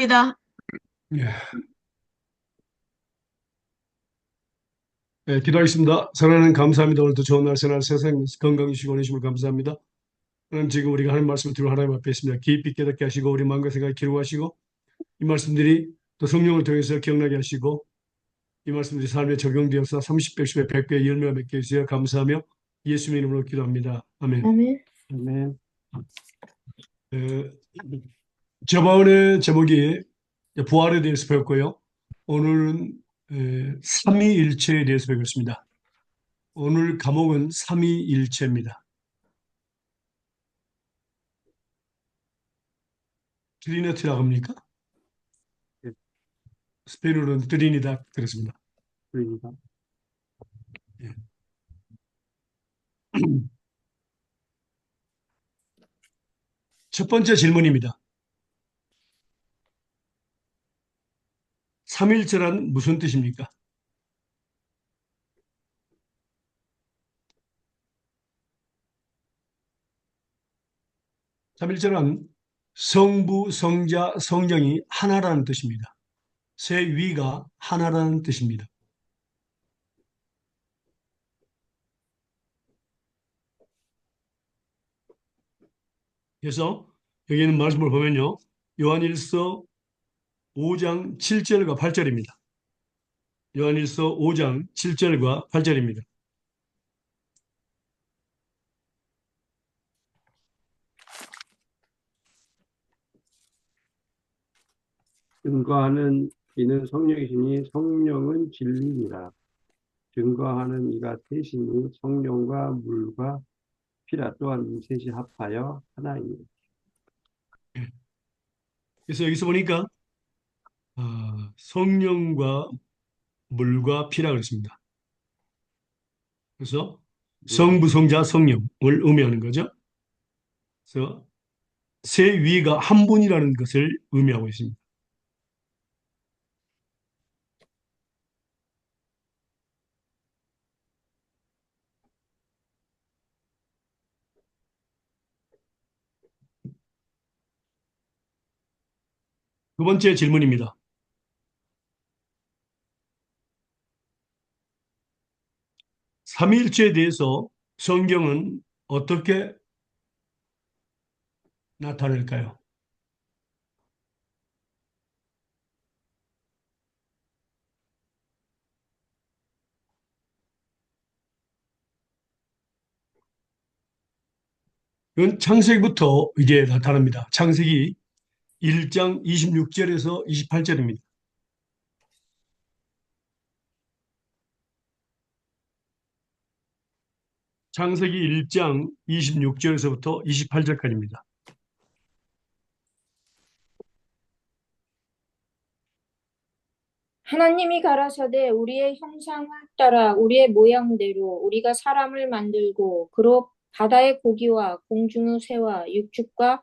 입니다. 예, 기도하겠습니다. 사랑하는 감사합니다. 오늘도 좋은 날, 새날 세상 건강 주시고 원하심을 감사합니다. 하나님 지금 우리가 하는 말씀을 들어 하나님 앞에 있습니다. 깊이 깨닫게 하시고 우리 마음과 생각을 기록하시고 이 말씀들이 또 성령을 통해서 기억나게 하시고 이 말씀들이 삶에 적용되어서 30배, 10배, 100배 열매가 맺게 해주세요. 감사하며 예수님 이름으로 기도합니다. 아멘. 아멘. 아멘. 에, 저번에 제목이 부활에 대해서 배웠고요. 오늘은 삼위일체에 대해서 배웠습니다. 오늘 과목은 삼위일체입니다. 트리니티라고 합니까? 예, 스페인어로는 트리니다 그렇습니다. 그러니까 예. 첫 번째 질문입니다. 삼일체란 무슨 뜻입니까? 삼일체란 성부, 성자, 성령이 하나라는 뜻입니다. 세 위가 하나라는 뜻입니다. 그래서 여기 있는 말씀을 보면요. 요한일서 5장 7절과 8절입니다. 요한일서 5장 7절과 8절입니다. 증거하는 이는 성령이시니 성령은 진리니라. 증거하는 이가 셋이니 성령과 물과 피라 또한 이 셋이 합하여 하나이니. 그래서 여기서 보니까 성령과 물과 피라 그랬습니다. 그래서 네. 성부, 성자, 성령을 의미하는 거죠. 그래서 세 위가 한 분이라는 것을 의미하고 있습니다. 두 번째 질문입니다. 삼위일체에 대해서 성경은 어떻게 나타낼까요? 이건 창세기부터 이제 나타납니다. 창세기 1장 26절에서 28절입니다. 창세기 1장 26절에서부터 28절까지입니다. 하나님이 가라사대 우리의 형상을 따라 우리의 모양대로 우리가 사람을 만들고 그로 바다의 고기와 공중의 새와 육축과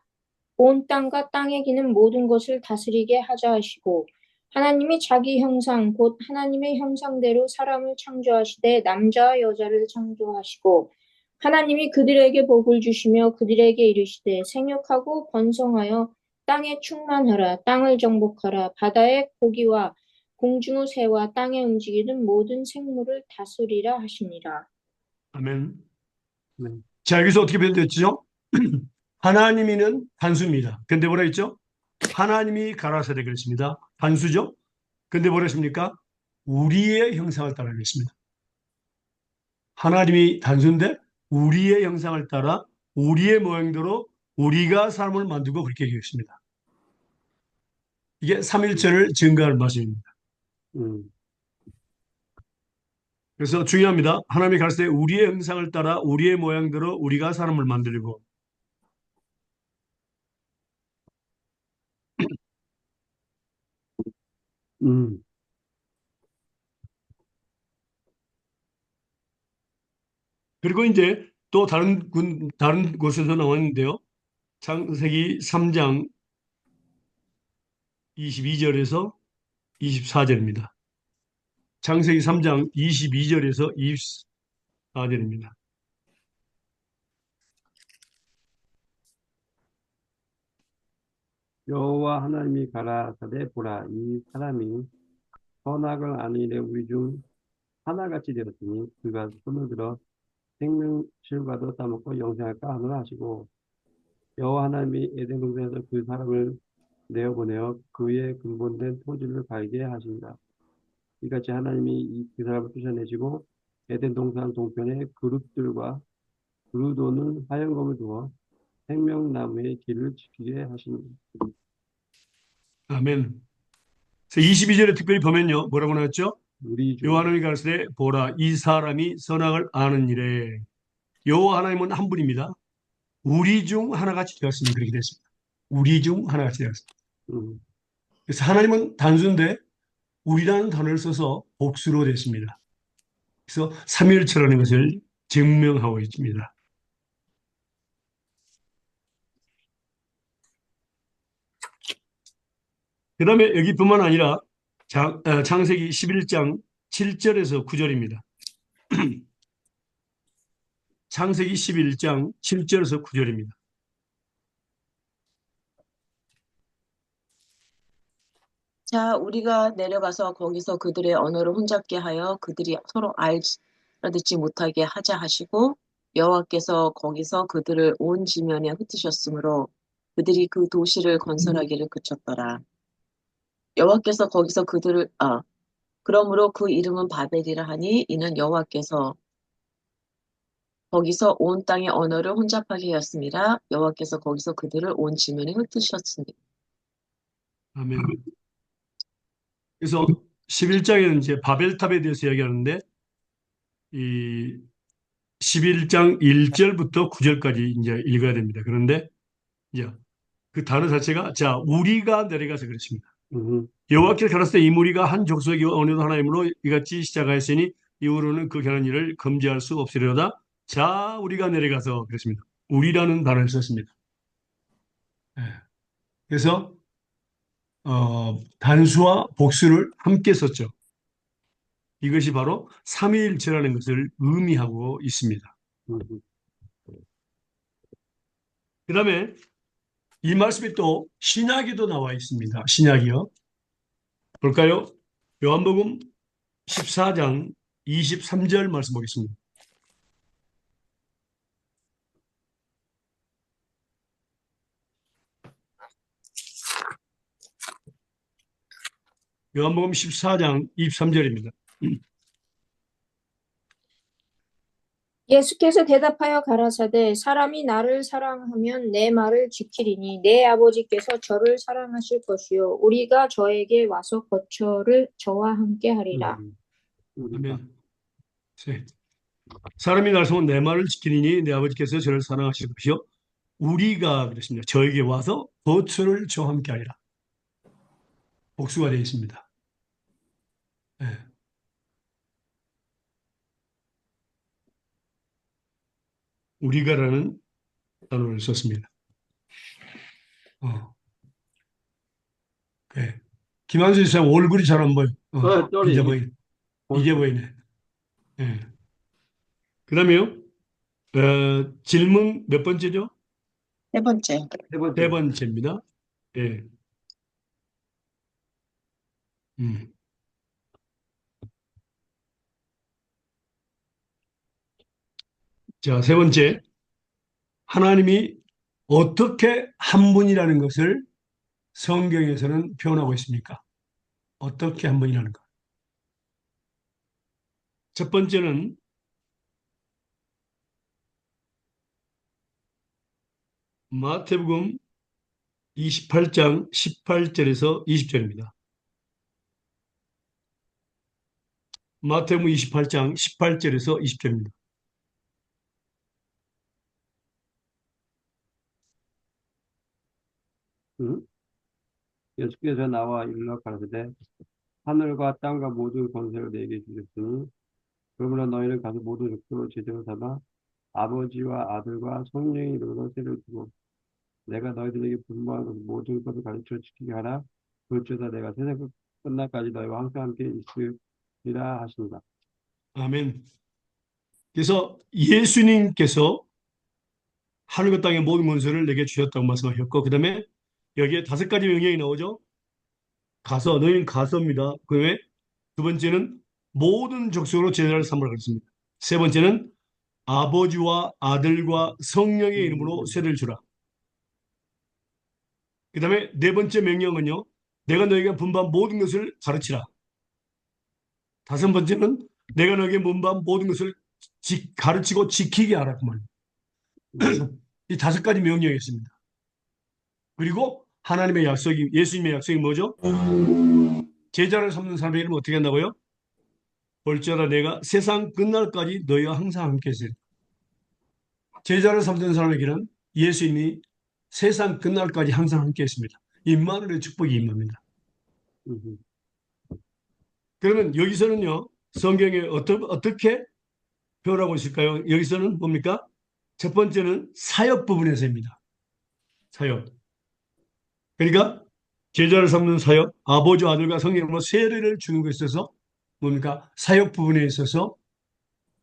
온 땅과 땅에 기는 모든 것을 다스리게 하자 하시고 하나님이 자기 형상 곧 하나님의 형상대로 사람을 창조하시되 남자와 여자를 창조하시고 하나님이 그들에게 복을 주시며 그들에게 이르시되 생육하고 번성하여 땅에 충만하라 땅을 정복하라 바다의 고기와 공중의 새와 땅에 움직이는 모든 생물을 다스리라 하시니라. 아멘. 네. 자, 여기서 어떻게 변됐죠? 하나님이는 단수입니다. 근데 뭐라 했죠? 하나님이 가라사대 그랬습니다. 단수죠? 근데 뭐라 했습니까? 우리의 형상을 따라 그랬습니다. 하나님이 단수인데 우리의 형상을 따라 우리의 모양대로 우리가 사람을 만들고 그렇게 얘기했습니다. 이게 삼일체를 증거하는 말씀입니다. 음, 그래서 중요합니다. 하나님이 가라사대 우리의 형상을 따라 우리의 모양대로 우리가 사람을 만들고 음, 그리고 이제 또 다른 곳에서 나왔는데요. 창세기 3장 22절에서 24절입니다. 창세기 3장 22절에서 24절입니다. 여호와 하나님이 가라사대 보라 이 사람이 선악을 아는 일에 우리 중 하나같이 되었으니 그가 손을 들어 생명실과도 따먹고 영생할까 하노라 하시고 여호와 하나님이 에덴 동산에서 그 사람을 내어보내어 그의 근본된 토지를 갈게 하신다. 이같이 하나님이 그 사람을 쫓아내시고 에덴 동산 동편에 그룹들과 그루도는 화영검을 두어 생명나무의 길을 지키게 하십니다. 아멘. 그래서 22절에 특별히 보면요. 뭐라고 나왔죠? 우리 중 여호와 하나님이 가라사대 보라 이 사람이 선악을 아는 일에 여호와 하나님은 한 분입니다. 우리 중 하나같이 되었으니 그렇게 됐습니다. 우리 중 하나같이 되었습니다. 음, 그래서 하나님은 단수인데 우리라는 단어를 써서 복수로 됐습니다. 그래서 삼위일체라는 것을 증명하고 있습니다. 그 다음에 여기뿐만 아니라 창세기 11장 7절에서 9절입니다. 창세기 11장 7절에서 9절입니다. 자, 우리가 내려가서 거기서 그들의 언어를 혼잡게 하여 그들이 서로 알아듣지 못하게 하자 하시고 여호와께서 거기서 그들을 온 지면에 흩으셨으므로 그들이 그 도시를 건설하기를 그쳤더라. 여호와께서 거기서 그러므로 그 이름은 바벨이라 하니 이는 여호와께서 거기서 온 땅의 언어를 혼잡하게 하였습니다. 여호와께서 거기서 그들을 온 지면에 흩으셨습니다. 아멘. 그래서 11장에는 이제 바벨탑에 대해서 이야기하는데 이 11장 1절부터 9절까지 이제 읽어야 됩니다. 그런데 이제 그 단어 자체가 자 우리가 내려가서 그렇습니다. 음, 여호와께서 가라사대 이 무리가 한 족속이 어느도 하나님으로 이같이 시작하였으니 이후로는 그 견한 일을 금지할 수 없으려다. 자 우리가 내려가서 그랬습니다. 우리라는 단어를 썼습니다. 예. 그래서 단수와 복수를 함께 썼죠. 이것이 바로 삼위일체라는 것을 의미하고 있습니다. 음, 그 다음에 이 말씀이 또 신약에도 나와 있습니다. 신약이요. 볼까요? 요한복음 14장 23절 말씀 보겠습니다. 요한복음 14장 23절입니다. 예수께서 대답하여 가라사대 사람이 나를 사랑하면 내 말을 지키리니 내 아버지께서 저를 사랑하실 것이요 우리가 저에게 와서 거처를 저와 함께 하리라. 우리가 아멘. 네. 사람이 나를 사랑하면 내 말을 지키리니 내 아버지께서 저를 사랑하실 것이요 우리가 그랬습니다. 저에게 와서 거처를 저와 함께 하리라. 복수가 되어 있습니다. 네. 우리가라는 단어를 썼습니다. 네. 김한수 지사 얼굴이 잘 안 보여. 쩌리 이제 보이네. 이제 보이네. 네. 그 다음에요. 질문 몇 번째죠? 세 번째. 세 번째 세 번째입니다. 예. 음. 자, 세 번째. 하나님이 어떻게 한 분이라는 것을 성경에서는 표현하고 있습니까? 어떻게 한 분이라는 것. 첫 번째는 마태복음 28장 18절에서 20절입니다. 마태복음 28장 18절에서 20절입니다. 음? 예수께서 나와 일러 가라사대 하늘과 땅과 모든 권세를 내게 주셨으니 그러므로 너희는 가서 모든 족속을 제자로 삼아 아버지와 아들과 성령의 이름으로 세를 두고 내가 너희들에게 분부한 것 모든 것을 가르쳐 지키게 하라. 그렇저다 내가 세상 끝날까지 너희와 항상 함께 있으리라 하신다. 아멘. 그래서 예수님께서 하늘과 땅의 모든 권세를 내게 주셨다고 말씀하셨고, 그 다음에 여기에 5가지 명령이 나오죠. 가서, 너희는 가서입니다. 그 외에 두 번째는 모든 족속으로 제자를 삼으라 그랬습니다. 세 번째는 아버지와 아들과 성령의 이름으로 세례를 주라. 그 다음에 네 번째 명령은요, 내가 너에게 분부한 모든 것을 가르치라. 다섯 번째는 내가 너에게 분부한 모든 것을 가르치고 지키게 하라. 그 말이에요. 이 5가지 명령이었습니다. 그리고 하나님의 약속이, 예수님의 약속이 뭐죠? 제자를 삼는 사람의 이름은 어떻게 한다고요? 볼지어다 내가 세상 끝날까지 너희와 항상 함께 있으리라. 제자를 삼는 사람에게는 예수님이 세상 끝날까지 항상 함께 있습니다. 임마누엘의 축복이 임합니다. 음, 그러면 여기서는요, 성경에 어떻게 표현하고 있을까요? 여기서는 뭡니까? 첫 번째는 사역 부분에서입니다. 사역. 그러니까 제자를 삼는 사역, 아버지와 아들과 성령으로 세례를 주는 것에 있어서 뭡니까? 사역 부분에 있어서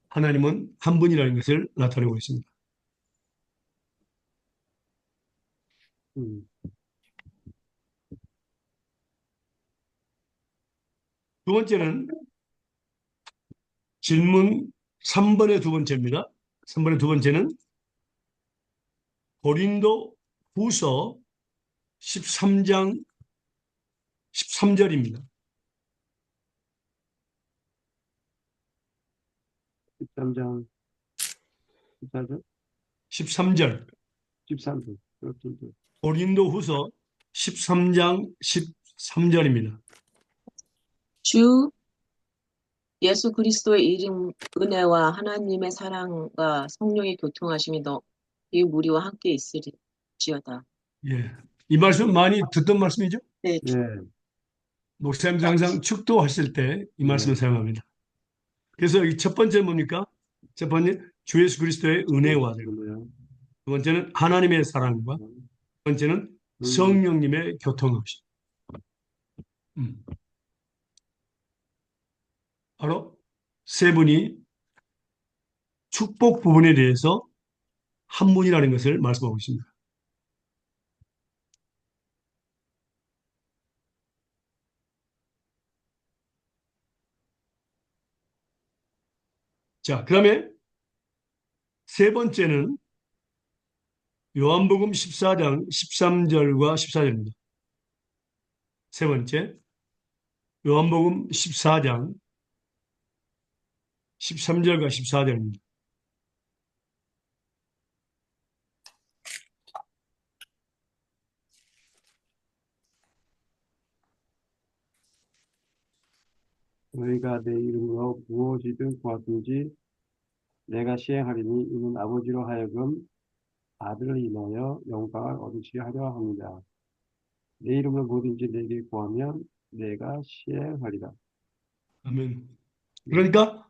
하나님은 한 분이라는 것을 나타내고 있습니다. 음, 두 번째는 질문 3번의 두 번째입니다. 3번의 두 번째는 고린도 후서 13장 13절입니다. 13장 14절, 13절. 13절, 13절. 고린도 후서 13장 13절입니다. 주 예수 그리스도의 이름 은혜와 하나님의 사랑과 성령의 교통하심이 너희 무리와 함께 있으리지어다. 예. 이 말씀 많이 듣던 말씀이죠? 네, 네, 목사님들 항상 축도하실 때 이 말씀을 네. 사용합니다. 그래서 이 첫 번째 뭡니까? 첫 번째 주 예수 그리스도의 은혜와 두 그러네요. 번째는 하나님의 사랑과 두 번째는 성령님의 교통하심. 바로 세 분이 축복 부분에 대해서 한 분이라는 것을 말씀하고 있습니다. 자, 그다음에 세 번째는 요한복음 14장 13절과 14절입니다. 세 번째, 요한복음 14장 13절과 14절입니다. 너희가 내 이름으로 무엇이든 구하든지 내가 시행하리니 이는 아버지로 하여금 아들을 인하여 영광을 얻으시게 하려 합니다. 내 이름으로 뭐든지 내게 구하면 내가 시행하리라. 아멘. 그러니까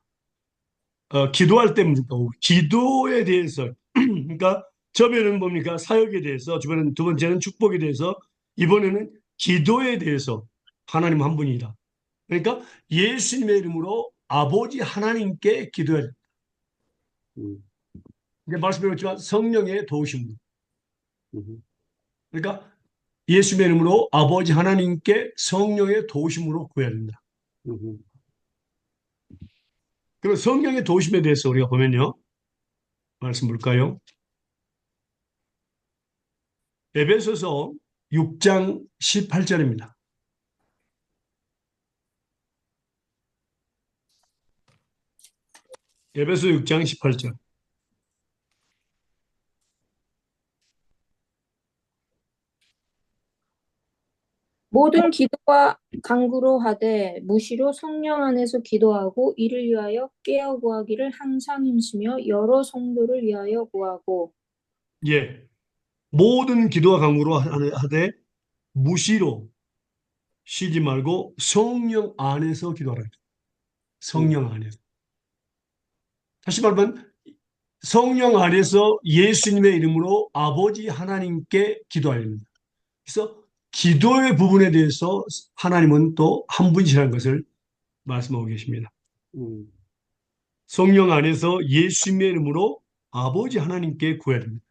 기도할 때 뭡니까? 기도에 대해서 그러니까 처음에는 뭡니까? 사역에 대해서, 주변은 두 번째는 축복에 대해서, 이번에는 기도에 대해서 하나님 한 분이다. 그러니까 예수님의 이름으로 아버지 하나님께 기도해야 된다. 음, 이제 말씀드렸지만 성령의 도우심으로. 음, 그러니까 예수님의 이름으로 아버지 하나님께 성령의 도우심으로 구해야 된다. 음, 그리고 성령의 도우심에 대해서 우리가 보면요. 말씀 볼까요? 에베소서 6장 18절입니다. 에베소 6장 18절. 모든 기도와 간구로 하되 무시로 성령 안에서 기도하고 이를 위하여 깨어 구하기를 항상 힘쓰며 여러 성도를 위하여 구하고. 예. 모든 기도와 간구로 하되 무시로 쉬지 말고 성령 안에서 기도하라. 성령 안에서. 다시 말하면 성령 안에서 예수님의 이름으로 아버지 하나님께 기도해야 됩니다. 그래서 기도의 부분에 대해서 하나님은 또 한 분이시라는 것을 말씀하고 계십니다. 음, 성령 안에서 예수님의 이름으로 아버지 하나님께 구해야 됩니다.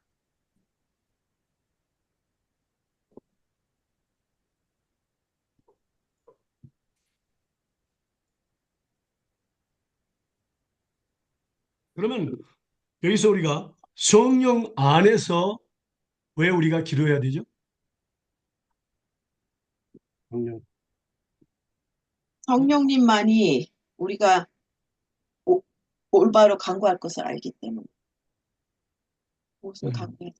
그러면 여기서 우리가 성령 안에서 왜 우리가 기도해야 되죠? 성령. 성령님만이 우리가 오- 올바로 간구할 것을 알기 때문에 무엇을 음, 간구해?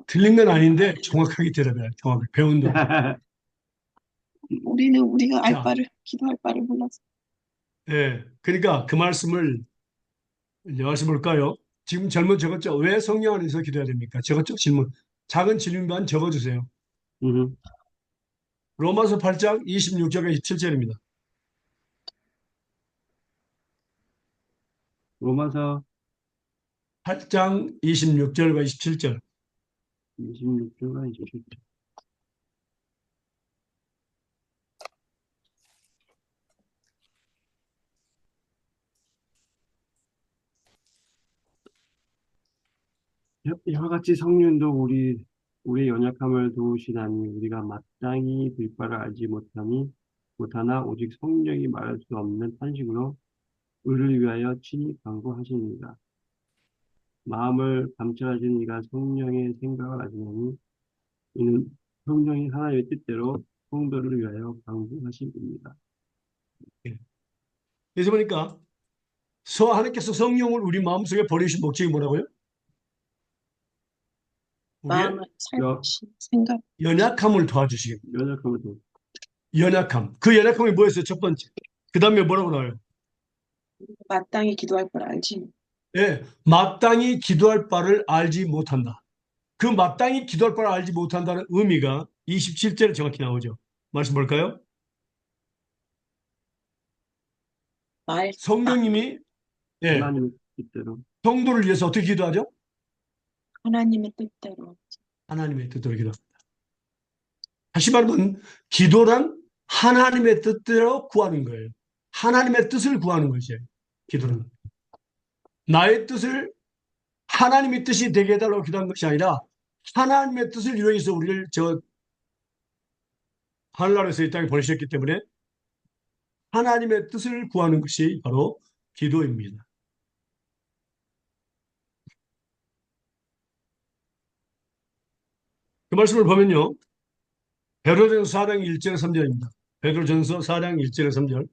틀린 건 아닌데 정확하게 대답해야 돼. 정확하게 배운 대로. 우리는 우리가 자, 기도할 바를 몰라서. 예, 그러니까 그 말씀을 이제 말씀볼까요? 지금 질문 적었죠? 왜 성령 안에서 기도해야 됩니까? 적었죠? 질문. 작은 질문만 적어주세요. 음, 로마서 8장 26절과 27절입니다. 로마서 8장 26절과 27절. 26조가 27조. 이와 같이 성령도 우리의 연약함을 도우시나니 우리가 마땅히 빌 바를 알지 못하나 오직 성령이 말할 수 없는 탄식으로 의를 위하여 친히 간구하시니라. 마음을 감찰하시는 이가 성령의 생각을 아시나니 이는 성령이 하나님의 뜻대로 성도를 위하여 간구하심입니다. 예. 그래서 보니까 하나님께서 성령을 우리 마음속에 버리신 목적이 뭐라고요? 우리의 마음을 여, 살피신 생각, 연약함을 도와주시기. 연약함을 도 연약함. 그 연약함이 뭐였어요? 첫 번째. 그 다음에 뭐라고 나와요? 마땅히 기도할 바를 알지. 예, 마땅히 기도할 바를 알지 못한다. 그 마땅히 기도할 바를 알지 못한다는 의미가 27절에 정확히 나오죠. 말씀 볼까요? 말, 마, 성령님이 예, 하나님의 뜻대로 성도를 위해서 어떻게 기도하죠? 하나님의 뜻대로. 하나님의 뜻대로 기도합니다. 다시 말하면 기도란 하나님의 뜻대로 구하는 거예요. 하나님의 뜻을 구하는 것이에요. 기도는. 나의 뜻을 하나님의 뜻이 되게 해달라고 기도한 것이 아니라 하나님의 뜻을 이루어서 우리를 하늘나라에서 이 땅에 보내셨기 때문에 하나님의 뜻을 구하는 것이 바로 기도입니다. 그 말씀을 보면요. 베드로전서 4장 1절에 3절입니다. 베드로전서 4장 1절에 3절.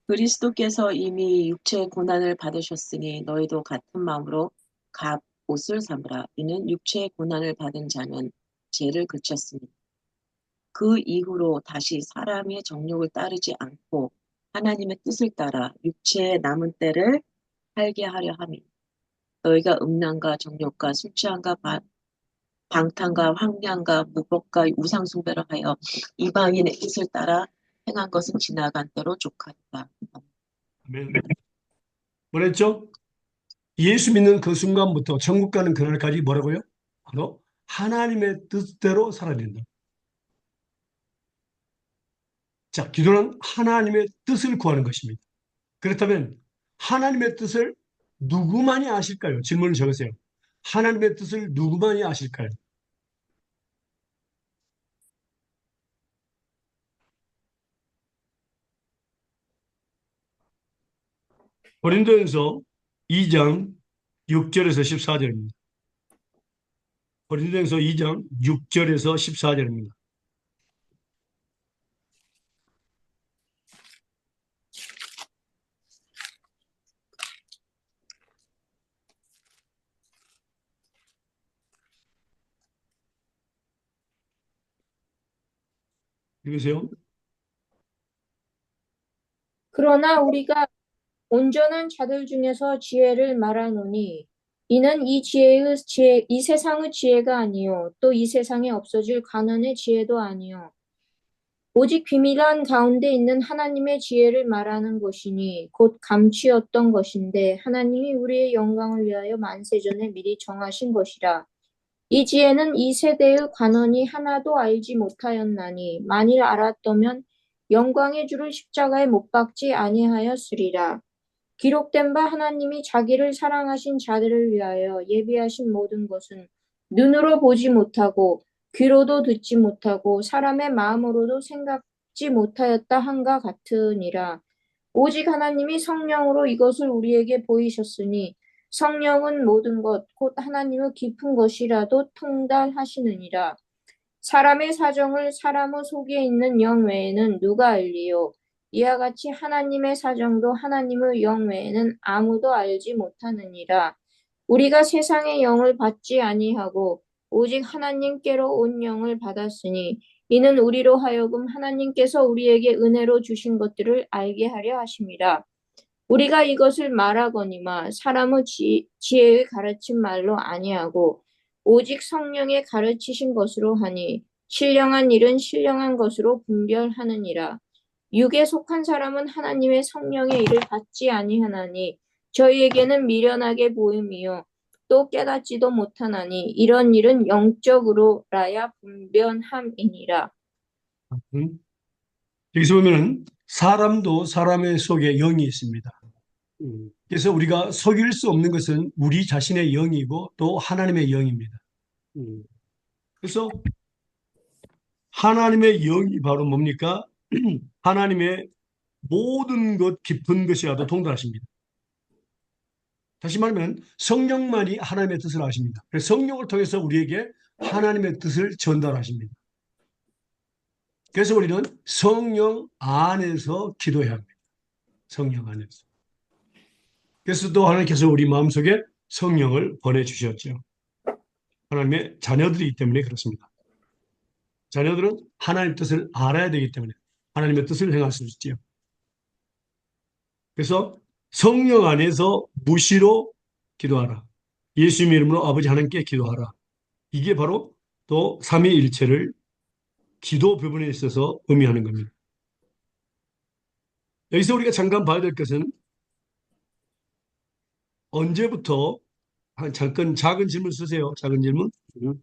그리스도께서 이미 육체의 고난을 받으셨으니 너희도 같은 마음으로 갑옷을 삼으라. 이는 육체의 고난을 받은 자는 죄를 그쳤으니 그 이후로 다시 사람의 정욕을 따르지 않고 하나님의 뜻을 따라 육체의 남은 때를 살게 하려 함이 너희가 음란과 정욕과 술 취함과 방탕과 황량과 무법과 우상 숭배를 하여 이방인의 뜻을 따라 행한 것은 지나간 대로 족하리라. 아멘. 뭐랬죠? 예수 믿는 그 순간부터 천국 가는 그날까지 뭐라고요? 바로 하나님의 뜻대로 살아야 된다. 자, 기도는 하나님의 뜻을 구하는 것입니다. 그렇다면 하나님의 뜻을 누구만이 아실까요? 질문을 적으세요. 하나님의 뜻을 누구만이 아실까요? 고린도전서 2장 6절에서 14절입니다. 고린도전서 2장 6절에서 14절입니다. 읽으세요. 그러나 우리가 온전한 자들 중에서 지혜를 말하노니 이는 이 세상의 지혜가 아니요 또 이 세상에 없어질 가난의 지혜도 아니요 오직 비밀한 가운데 있는 하나님의 지혜를 말하는 것이니 곧 감추었던 것인데 하나님이 우리의 영광을 위하여 만세전에 미리 정하신 것이라. 이 지혜는 이 세대의 관원이 하나도 알지 못하였나니 만일 알았더면 영광의 주를 십자가에 못 박지 아니하였으리라. 기록된 바 하나님이 자기를 사랑하신 자들을 위하여 예비하신 모든 것은 눈으로 보지 못하고 귀로도 듣지 못하고 사람의 마음으로도 생각지 못하였다 한가 같으니라. 오직 하나님이 성령으로 이것을 우리에게 보이셨으니 성령은 모든 것, 곧 하나님의 깊은 것이라도 통달하시느니라. 사람의 사정을 사람의 속에 있는 영 외에는 누가 알리요? 이와 같이 하나님의 사정도 하나님의 영 외에는 아무도 알지 못하느니라. 우리가 세상의 영을 받지 아니하고 오직 하나님께로 온 영을 받았으니 이는 우리로 하여금 하나님께서 우리에게 은혜로 주신 것들을 알게 하려 하심이라. 우리가 이것을 말하거니와 사람의 지혜의 가르친 말로 아니하고 오직 성령의 가르치신 것으로 하니 신령한 일은 신령한 것으로 분별하느니라. 육에 속한 사람은 하나님의 성령의 일을 받지 아니하나니 저희에게는 미련하게 보임이요 또 깨닫지도 못하나니 이런 일은 영적으로라야 분별함이니라. 음. 여기서 보면은 사람도 사람의 속에 영이 있습니다. 음, 그래서 우리가 속일 수 없는 것은 우리 자신의 영이고 또 하나님의 영입니다. 음, 그래서 하나님의 영이 바로 뭡니까? 하나님의 모든 것 깊은 것이라도 통달하십니다. 다시 말하면 성령만이 하나님의 뜻을 아십니다. 그래서 성령을 통해서 우리에게 하나님의 뜻을 전달하십니다. 그래서 우리는 성령 안에서 기도해야 합니다. 성령 안에서. 그래서 또 하나님께서 우리 마음속에 성령을 보내주셨죠. 하나님의 자녀들이기 때문에 그렇습니다. 자녀들은 하나님의 뜻을 알아야 되기 때문에 하나님의 뜻을 행할 수 있지요. 그래서 성령 안에서 무시로 기도하라. 예수님의 이름으로 아버지 하나님께 기도하라. 이게 바로 또 삼위일체를 기도 부분에 있어서 의미하는 겁니다. 여기서 우리가 잠깐 봐야 될 것은 언제부터 잠깐 작은 질문 쓰세요. 작은 질문. 음.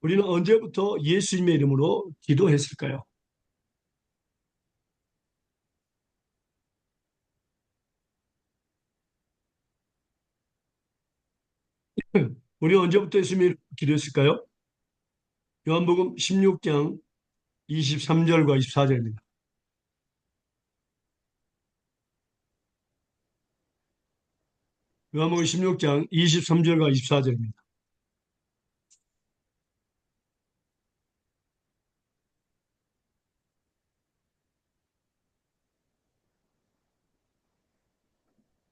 우리는 언제부터 예수님의 이름으로 기도했을까요? 우리 언제부터 예수님의 이름으로 기도했을까요? 요한복음 16장 23절과 24절입니다. 요한복음 16장 23절과 24절입니다.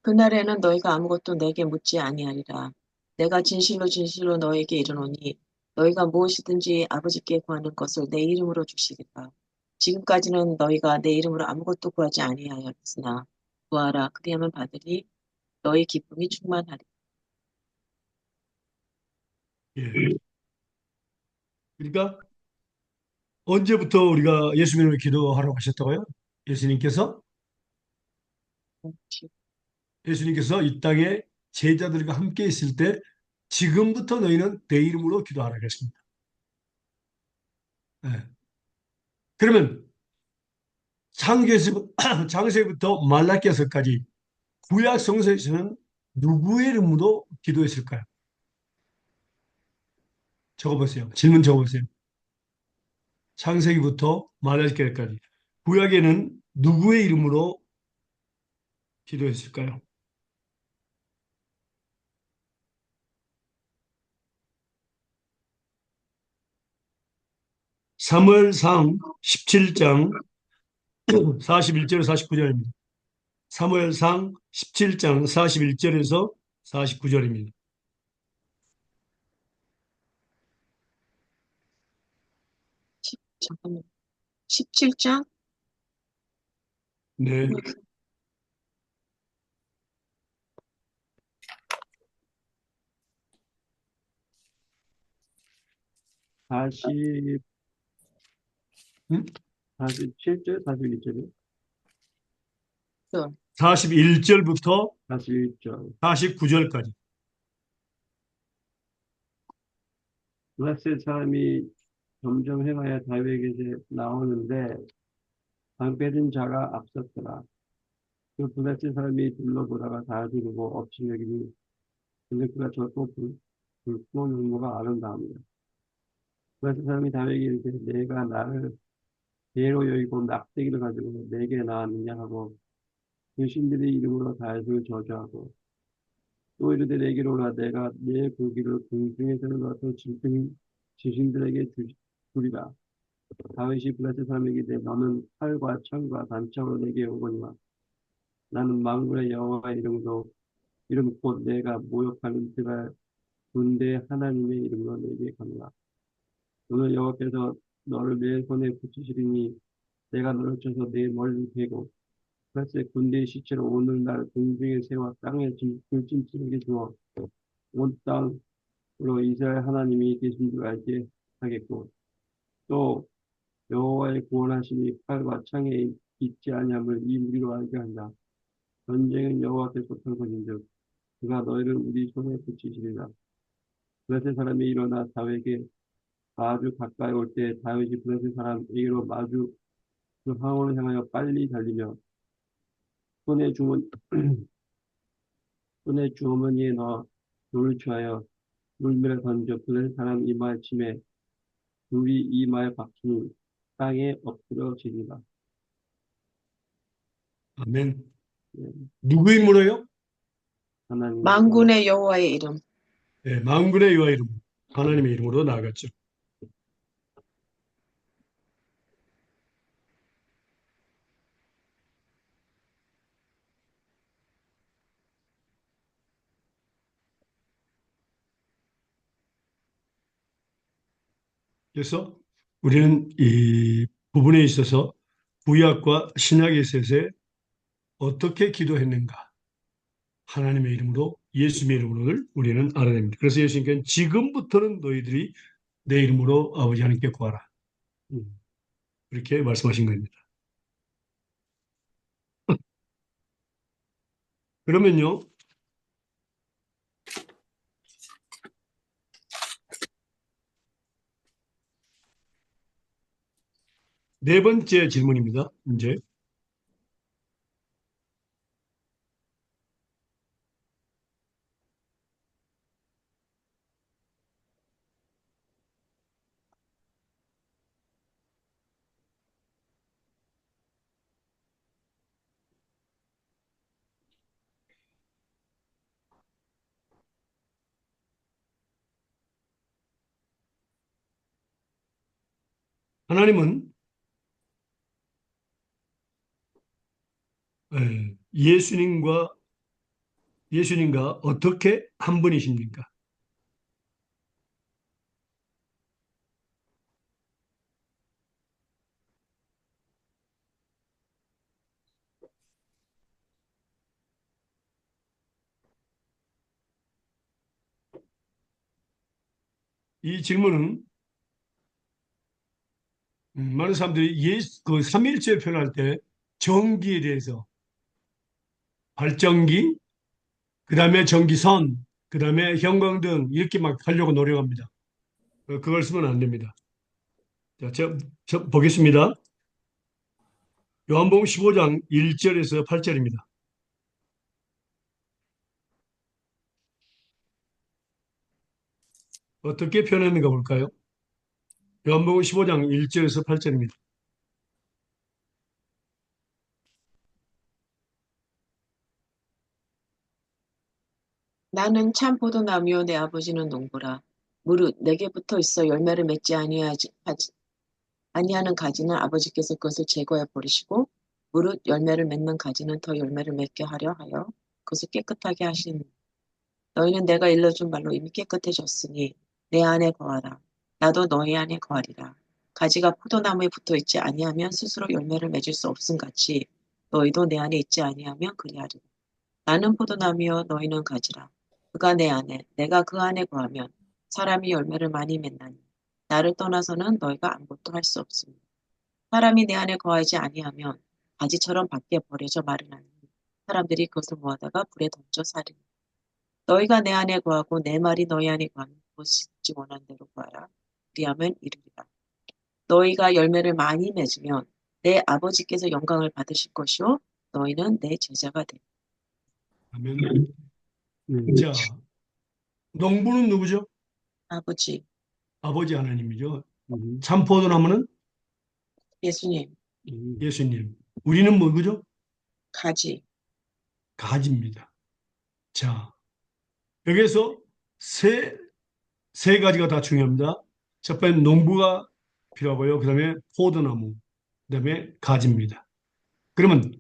그날에는 너희가 아무것도 내게 묻지 아니하리라. 내가 진실로 진실로 너에게 이르노니 너희가 무엇이든지 아버지께 구하는 것을 내 이름으로 주시리라. 지금까지는 너희가 내 이름으로 아무것도 구하지 아니하였으나 구하라 그리하면 받으리 너희 기쁨이 충만하리. 예. 그러니까 언제부터 우리가 예수님을 기도하라고 하셨다고요? 예수님께서 예수님께서 이 땅에 제자들과 함께 있을 때 지금부터 너희는 내 이름으로 기도하라 그랬습니다. 예. 그러면 창세기부터 말라기서까지 구약 성서에서는 누구의 이름으로 기도했을까요? 적어보세요. 질문 적어보세요. 창세기부터 말라기까지 구약에는 누구의 이름으로 기도했을까요? 사무엘상 17장 41절 49절입니다. 사무엘상 17장 41절에서 49절입니다. 잠깐만. 17장? 네. 사십, 음? 47절, 41절, 41절부터 41절. 49절까지. 블레셋 사람이 점점 행하여 다윗에게 나오는데 방패든 자가 앞섰더라. 그 블레셋 사람이 둘러보다가 다 죽고 없이 여기니 근데 그가 저또 붉고 눈무가 아름다움이다. 블레셋 사람이 다윗에게 이르되 내가 나를 죄로 여기고 낙대기를 가지고 내게 나왔느냐 하고 그 신들의 이름으로 다윗을 저주하고 또 이르되 내게로 오라 내가 내 고기를 공중에서 넣어서 지신들에게 주리라. 다윗이 블레셋 사람에게 이르되 너는 칼과 창과 단창으로 내게 오거니와 나는 만군의 여호와의 이름 곧 내가 모욕하는 이스라엘 군대 하나님의 이름으로 내게 가노라. 오늘 여호와께서 너를 내 손에 붙이시리니 내가 너를 쳐서 내 머리를 베고 블레셋 군대의 시체로 오늘날 공중에 세워 땅에 들짐승에게 주어 온 땅으로 이스라엘 하나님이 계신 줄 알게 하겠고 또 여호와의 구원하심이 칼과 창에 있지 아니함을 이 무리로 알게 한다. 전쟁은 여호와께서 한 것인즉 그가 너희를 우리 손에 붙이시리라. 블레셋 사람이 일어나 다윗에게 아주 가까이 올 때 다윗이 블레셋 사람에게로 마주 그 황혼을 향하여 빨리 달리며 손에 주머니, 손에 주머니에 넣어 돌을 취하여 물밀어 던져 블레셋 사람 이마에 침에 둘이 이마에 박히니 땅에 엎드려지니라. 아멘. 예, 누구 이름으로요? 하나님 만군의 여호와의 이름. 네, 만군의 여호와 이름, 하나님의 이름으로 나아갔죠. 그래서 우리는 이 부분에 있어서 구약과 신약에 있어서 어떻게 기도했는가? 하나님의 이름으로, 예수님의 이름으로를 우리는 알아야 됩니다. 그래서 예수님께서는 지금부터는 너희들이 내 이름으로 아버지 하나님께 구하라. 그렇게 말씀하신 겁니다. 그러면요, 네 번째 질문입니다. 이제 하나님은 예수님과 어떻게 한 분이십니까? 이 질문은 많은 사람들이 그 삼위일체 표현할 때 전기에 대해서 발전기, 그 다음에 전기선, 그 다음에 형광등 이렇게 막 하려고 노력합니다. 그걸 쓰면 안 됩니다. 자, 저 보겠습니다. 요한복음 15장 1절에서 8절입니다. 어떻게 표현했는가 볼까요? 요한복음 15장 1절에서 8절입니다. 나는 참 포도나무요 내 아버지는 농부라. 무릇 내게 붙어 있어 열매를 맺지 아니하는 가지는 아버지께서 그것을 제거해 버리시고 무릇 열매를 맺는 가지는 더 열매를 맺게 하려 하여 그것을 깨끗하게 하시니 너희는 내가 일러준 말로 이미 깨끗해졌으니 내 안에 거하라. 나도 너희 안에 거하리라. 가지가 포도나무에 붙어 있지 아니하면 스스로 열매를 맺을 수 없음 같이 너희도 내 안에 있지 아니하면 그리하리라. 나는 포도나무여 너희는 가지라. 그가 내 안에 내가 그 안에 거하면 사람이 열매를 많이 맺나니 나를 떠나서는 너희가 아무것도 할 수 없습니다. 사람이 내 안에 거하지 아니하면 가지처럼 밖에 버려져 마르나니 사람들이 그것을 모아다가 불에 던져 사리니 너희가 내 안에 거하고 내 말이 너희 안에 거하면 무엇이든지 원하는 대로 구하라. 그리하면 이루리라. 너희가 열매를 많이 맺으면 내 아버지께서 영광을 받으실 것이요 너희는 내 제자가 돼. 아멘. 음, 자, 농부는 누구죠? 아버지, 아버지 하나님이죠. 음, 참 포도나무는 예수님, 음, 예수님. 우리는 뭐죠? 가지. 가지입니다. 자, 여기에서 세 가지가 다 중요합니다. 첫 번째 농부가 필요하고요. 그 다음에 포도나무, 그 다음에 가지입니다. 그러면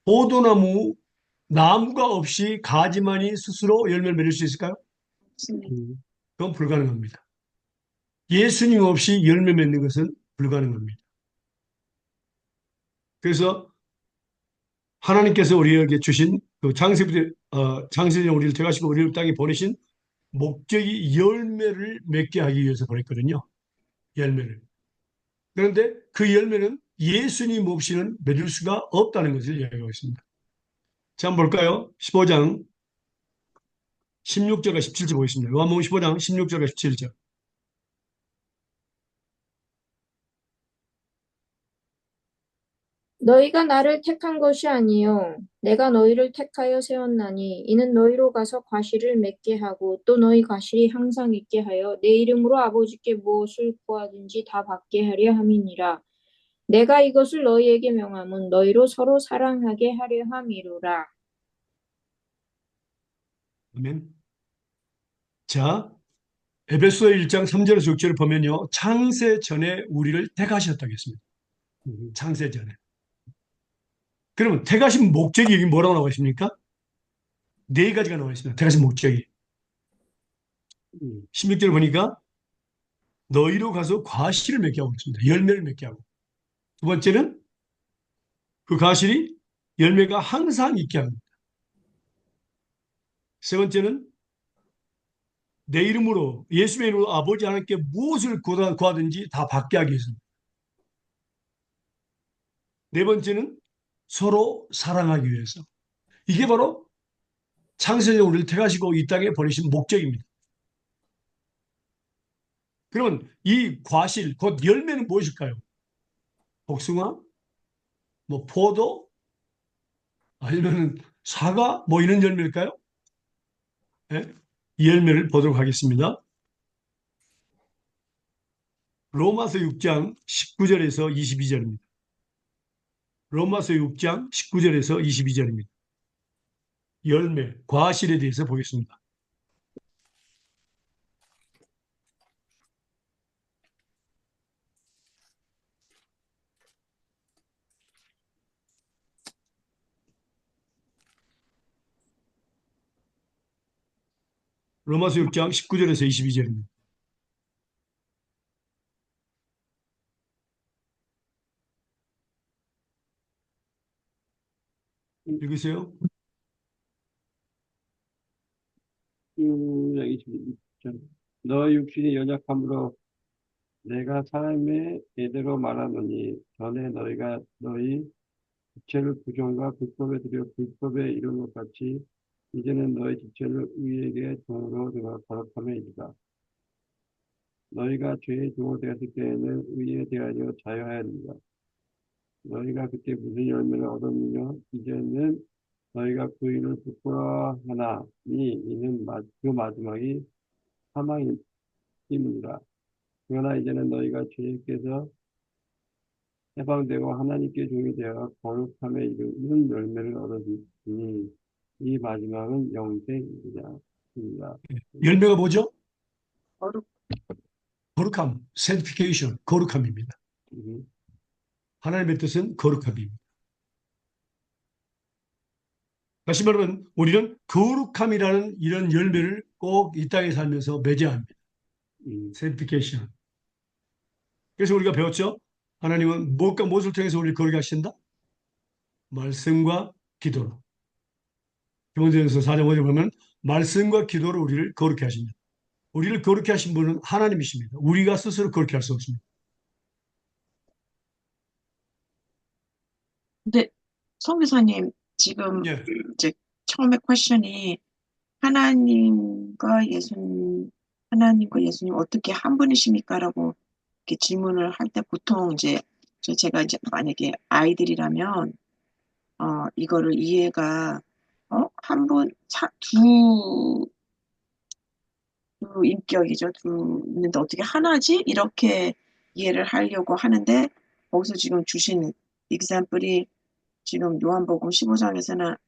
포도나무, 나무가 없이 가지만이 스스로 열매를 맺을 수 있을까요? 예수님. 음, 그건 불가능합니다. 예수님 없이 열매 맺는 것은 불가능합니다. 그래서 하나님께서 우리에게 주신 그 장세전에 우리를 택하시고 우리를 땅에 보내신 목적이 열매를 맺게 하기 위해서 보냈거든요. 열매를. 그런데 그 열매는 예수님 없이는 맺을 수가 없다는 것을 이야기하고 있습니다. 자, 한번 볼까요? 15장 16절과 17절 보겠습니다. 요한복음 15장 16절과 17절. 너희가 나를 택한 것이 아니요 내가 너희를 택하여 세웠나니 이는 너희로 가서 과실을 맺게 하고 또 너희 과실이 항상 있게 하여 내 이름으로 아버지께 무엇을 구하든지 다 받게 하려 함이니라. 내가 이것을 너희에게 명함은 너희로 서로 사랑하게 하려 함이로라. 아멘. 자, 에베소 1장 3절에서 6절을 보면요. 창세 전에 우리를 택하셨다고 했습니다. 창세 전에. 그러면 택하신 목적이 여기 뭐라고 나와 있습니까? 네 가지가 나와 있습니다. 택하신 목적이. 음, 16절 보니까 너희로 가서 과실을 맺게 하고 있습니다. 열매를 맺게 하고. 두 번째는 그 과실이 열매가 항상 있게 합니다. 세 번째는 내 이름으로 예수의 이름으로 아버지 하나님께 무엇을 구하든지 다 받게 하기 위해서입니다. 네 번째는 서로 사랑하기 위해서. 이게 바로 창세전 우리를 택하시고 이 땅에 보내신 목적입니다. 그러면 이 과실, 곧 열매는 무엇일까요? 복숭아, 뭐 포도, 아니면 사과, 뭐 이런 열매일까요? 예? 이 열매를 보도록 하겠습니다. 로마서 6장 19절에서 22절입니다. 로마서 6장 19절에서 22절입니다. 열매, 과실에 대해서 보겠습니다. 로마서 6장 19절에서 22절입니다. 읽으세요. 여기 22절. 너 육신이 연약함으로 내가 사람의 예대로 말하노니 전에 너희가 너희 지체를 부정과 불법에 들여 불법에 이룬 것 같이 이제는 너희 지체를 의에게 종으로 들어 거룩함에 이르다. 너희가 죄의 종으로 되었을 때에는 의에 대하여 자유하였느니라. 너희가 그때 무슨 열매를 얻었느냐? 이제는 너희가 그 일을 부끄러워하나니 이는 그 마지막이 사망임이니라. 그러나 이제는 너희가 죄께서 해방되고 하나님께 종이 되어 거룩함에 이르는 열매를 얻었으니 이 마지막은 영생이니라. 열매가 뭐죠? 거룩. 거룩함, sanctification, 거룩함입니다. 음, 하나님의 뜻은 거룩함입니다. 다시 말하면 우리는 거룩함이라는 이런 열매를 꼭 이 땅에 살면서 맺어야 합니다. sanctification. 그래서 우리가 배웠죠? 하나님은 무엇과 무엇을 통해서 우리를 거룩하게 하신다? 말씀과 기도로. 디모데전서 4장 5절 보면 말씀과 기도로 우리를 거룩해 하십니다. 우리를 거룩해 하신 분은 하나님이십니다. 우리가 스스로 거룩해 할 수 없습니다. 근데 성교사님 지금 예. 이제 처음에 퀘션이 하나님과 하나님과 예수님 어떻게 한 분이십니까라고 이렇게 질문을 할 때 보통 이제 제가 이제 만약에 아이들이라면 이거를 이해가 한 분, 두 인격이죠. 두 있는데 어떻게 하나지? 이렇게 이해를 하려고 하는데 거기서 지금 주신 example이 지금 요한복음 15장에서는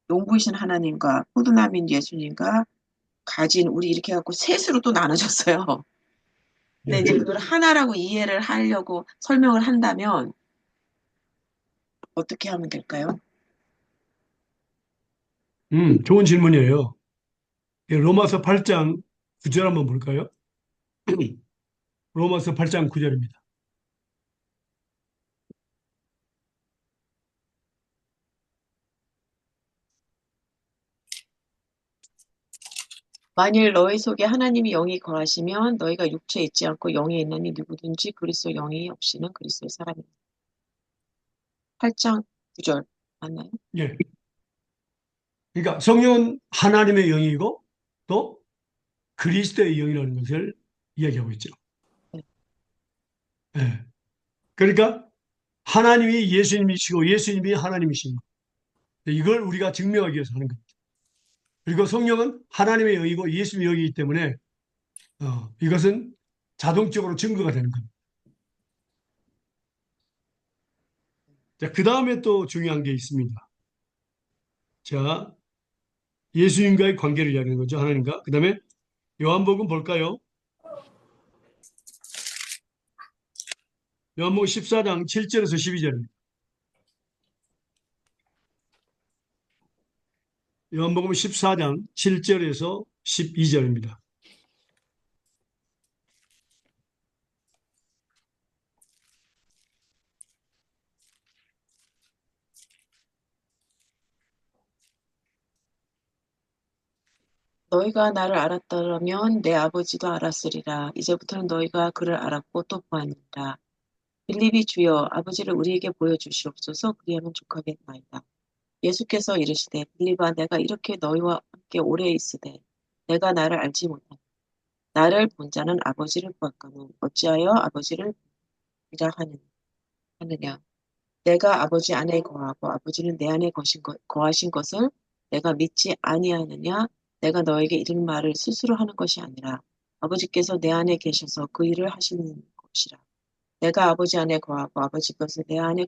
용부이신 하나님과 포도나무인 예수님과 가진 우리 이렇게 해갖고 셋으로 또 나눠졌어요. 근데 이제 그걸 하나라고 이해를 하려고 설명을 한다면 어떻게 하면 될까요? 좋은 질문이에요. 로마서 8장 9절 한번 볼까요? 로마서 8장 9절입니다. 만일 너희 속에 하나님이 영이 거하시면 너희가 육체에 있지 않고 영에 있나니 누구든지 그리스도 영이 없이는 그리스도의 사람이다. 8장 9절 맞나요? 예. 그러니까 성령은 하나님의 영이고 또 그리스도의 영이라는 것을 이야기하고 있죠. 네. 예. 그러니까 하나님이 예수님이시고 예수님이 하나님이신 것. 이걸 우리가 증명하기 위해서 하는 겁니다. 그리고 성령은 하나님의 영이고 예수님의 영이기 때문에 이것은 자동적으로 증거가 되는 겁니다. 자, 그 다음에 또 중요한 게 있습니다. 자, 예수님과의 관계를 이야기하는 거죠. 하나님과. 그 다음에 요한복음 볼까요? 요한복음 14장 7절에서 12절입니다. 요한복음 14장 7절에서 12절입니다. 너희가 나를 알았더라면 내 아버지도 알았으리라. 이제부터는 너희가 그를 알았고 또 보았느니라. 빌립이 주여 아버지를 우리에게 보여주시옵소서 그리하면 족하겠나이다. 예수께서 이르시되 빌립아 내가 이렇게 너희와 함께 오래 있으되 내가 나를 알지 못하니 나를 본 자는 아버지를 보았거늘 어찌하여 아버지를 보리라 하느냐. 내가 아버지 안에 거하고 아버지는 내 안에 거하신 것을 내가 믿지 아니하느냐. 내가 너에게 이런 말을 스스로 하는 것이 아니라 아버지께서 내 안에 계셔서 그 일을 하시는 것이라. 내가 아버지 안에 거하고 아버지께서 내 안에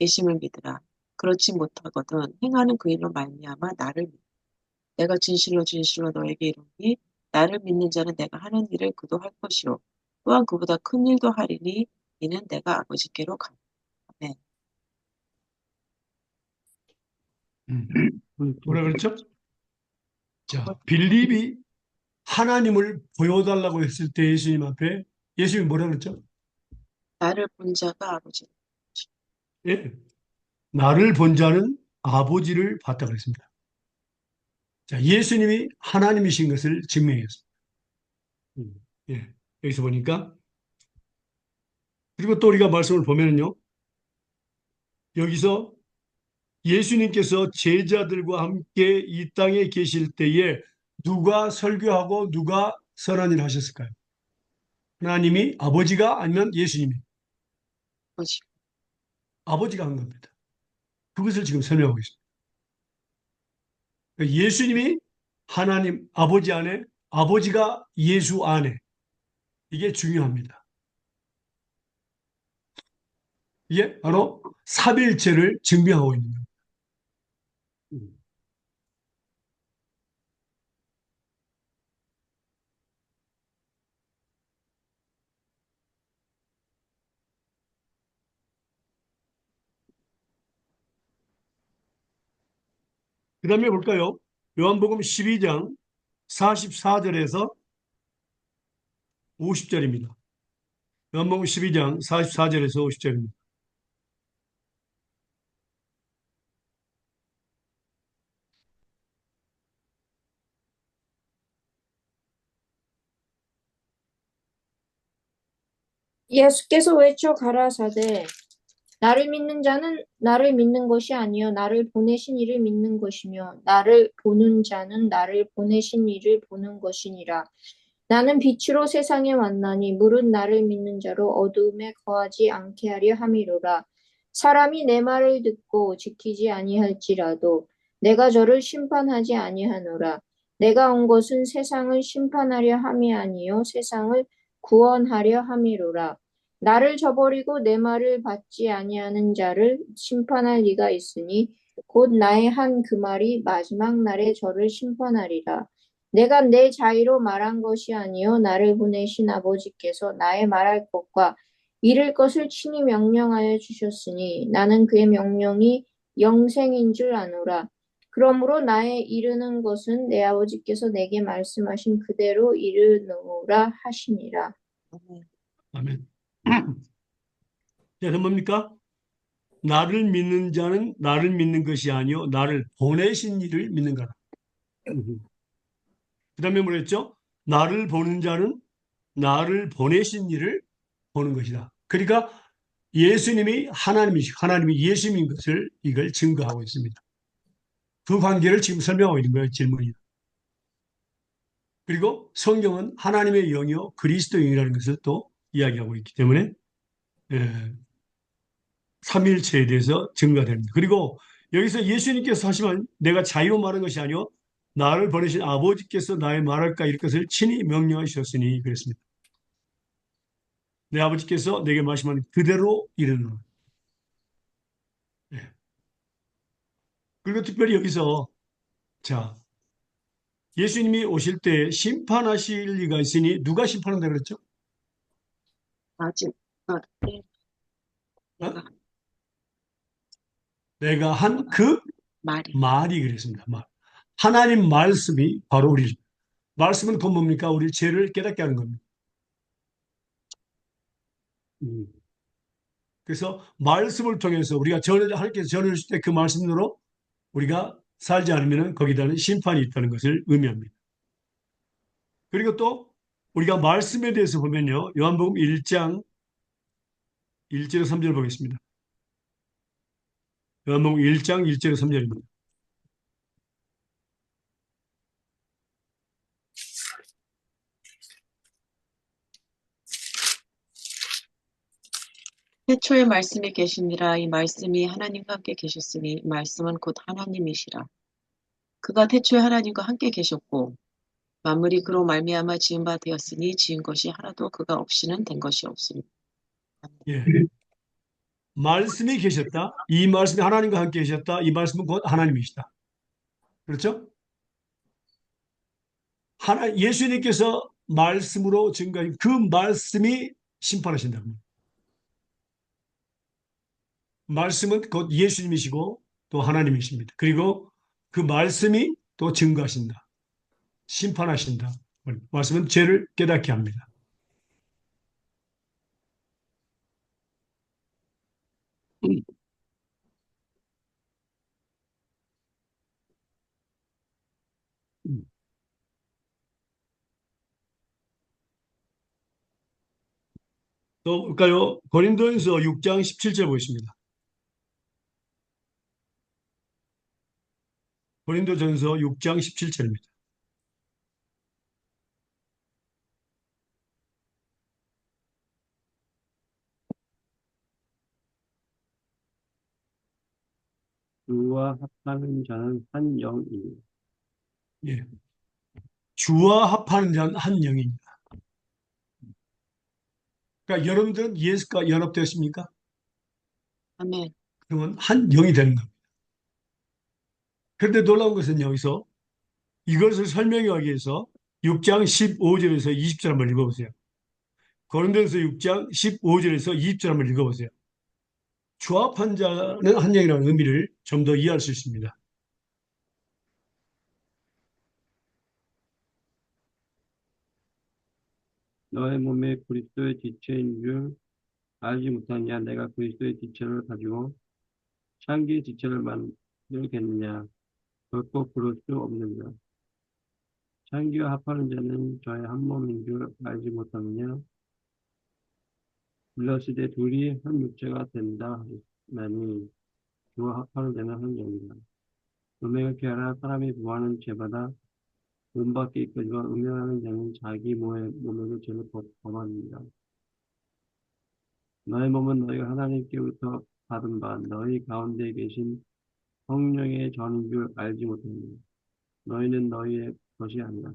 계심을 믿으라. 그렇지 못하거든 행하는 그 일로 말미암아 나를 믿. 내가 진실로 진실로 너에게 이르노니 나를 믿는 자는 내가 하는 일을 그도 할 것이요 또한 그보다 큰 일도 하리니 이는 내가 아버지께로 가니. 아멘. 뭐라 그랬죠? 자, 빌립이 하나님을 보여달라고 했을 때 예수님 앞에 예수님이 뭐라 그랬죠? 나를 본 자가 아버지. 예. 나를 본 자는 아버지를 봤다 그랬습니다. 자, 예수님이 하나님이신 것을 증명했습니다. 예. 여기서 보니까 그리고 또 우리가 말씀을 보면요. 여기서 예수님께서 제자들과 함께 이 땅에 계실 때에 누가 설교하고 누가 선한 일을 하셨을까요? 하나님이 아버지가 아니면 예수님이 아버지. 아버지가 한 겁니다. 그것을 지금 설명하고 있습니다. 그러니까 예수님이 하나님 아버지 안에 아버지가 예수 안에 이게 중요합니다. 이게 바로 삼일체를 증명하고 있는 겁니다. 그 다음에 볼까요? 요한복음 12장 44절에서 50절입니다. 요한복음 12장 44절에서 50절입니다. 예수께서 외쳐 가라사대 나를 믿는 자는 나를 믿는 것이 아니요 나를 보내신 이를 믿는 것이며 나를 보는 자는 나를 보내신 이를 보는 것이니라. 나는 빛으로 세상에 왔나니 물은 나를 믿는 자로 어두움에 거하지 않게 하려 함이로라. 사람이 내 말을 듣고 지키지 아니할지라도 내가 저를 심판하지 아니하노라. 내가 온 것은 세상을 심판하려 함이 아니요 세상을 구원하려 함이로라. 나를 저버리고 내 말을 받지 아니하는 자를 심판할 리가 있으니 곧 나의 한 그 말이 마지막 날에 저를 심판하리라. 내가 내 자의로 말한 것이 아니요 나를 보내신 아버지께서 나의 말할 것과 이를 것을 친히 명령하여 주셨으니 나는 그의 명령이 영생인 줄 아노라. 그러므로 나의 이르는 것은 내 아버지께서 내게 말씀하신 그대로 이르노라 하시니라. 아멘. 아멘. 자, 뭡니까? 나를 믿는 자는 나를 믿는 것이 아니요 나를 보내신 이를 믿는 거라. 그 다음에 뭐랬죠? 나를 보는 자는 나를 보내신 이를 보는 것이다. 그러니까 예수님이 하나님이 예수님인 것을 이걸 증거하고 있습니다. 그 관계를 지금 설명하고 있는 거예요, 질문이. 그리고 성경은 하나님의 영이요 그리스도의 영이라는 것을 또 이야기하고 있기 때문에 삼일체에 대해서 증거됩니다. 그리고 여기서 예수님께서 하시면 내가 자유로 말한 것이 아니요 나를 보내신 아버지께서 나의 말할까 이럴 것을 친히 명령하셨으니 그랬습니다. 내 아버지께서 내게 말씀하는 그대로 이르노라. 예. 그리고 특별히 여기서 자 예수님이 오실 때 심판하실 리가 있으니 누가 심판한다 그랬죠? 아직 네. 어? 내가 내가 한 그 말이 말이 그랬습니다. 말. 하나님 말씀이 바로 우리 말씀은 곧 뭡니까? 우리 죄를 깨닫게 하는 겁니다. 그래서 말씀을 통해서 우리가 하나님께서 전해주실 때 그 말씀으로 우리가 살지 않으면 거기다는 심판이 있다는 것을 의미합니다. 그리고 또 우리가 말씀에 대해서 보면요. 요한복음 1장 1절에서 3절 보겠습니다. 요한복음 1장 1절에서 3절입니다. 태초에 말씀이 계시니라. 이 말씀이 하나님과 함께 계셨으니 이 말씀은 곧 하나님이시라. 그가 태초에 하나님과 함께 계셨고 만물이 그로 말미암아 지은 바 되었으니 지은 것이 하나도 그가 없이는 된 것이 없으니. 예. 말씀이 계셨다. 이 말씀이 하나님과 함께 계셨다. 이 말씀은 곧 하나님이시다. 그렇죠? 예수님께서 말씀으로 증거한 그 말씀이 심판하신다. 말씀은 곧 예수님이시고 또 하나님이십니다. 그리고 그 말씀이 또 증거하신다. 심판하신다. 말씀은 죄를 깨닫게 합니다. 또 볼까요? 고린도전서 6장 17절 보겠습니다. 고린도전서 6장 17절입니다. 주와 합하는 자는 한 영이니 예. 주와 합하는 자는 한 영입니다. 그러니까 여러분들은 예수가 연합되었습니까? 아멘. 그러면 한 영이 되는 겁니다. 그런데 놀라운 것은 여기서 이것을 설명하기 위해서 6장 15절에서 20절 한번 읽어보세요. 고린도전서 6장 15절에서 20절 한번 읽어보세요. 조합한 자는 한 영이라는 의미를 좀 더 이해할 수 있습니다. 너의 몸에 그리스도의 지체인 줄 알지 못하냐. 내가 그리스도의 지체를 가지고 창기의 지체를 만들겠느냐. 결코 그럴 수 없느니라. 창기와 합하는 자는 저의 한 몸인 줄 알지 못하느냐. 일러시되 둘이 한 육체가 된다 하나니 주와 합하는 자는 한 영이라. 너네가 피하라. 사람이 구하는 죄마다 은밖에 있거니와 음행하는 자는 자기 몸에도 죄를 범합니다. 너의 몸은 너희가 하나님께로부터 받은 바 너희 가운데 계신 성령의 전인 줄 알지 못하니 너희는 너희의 것이 아니라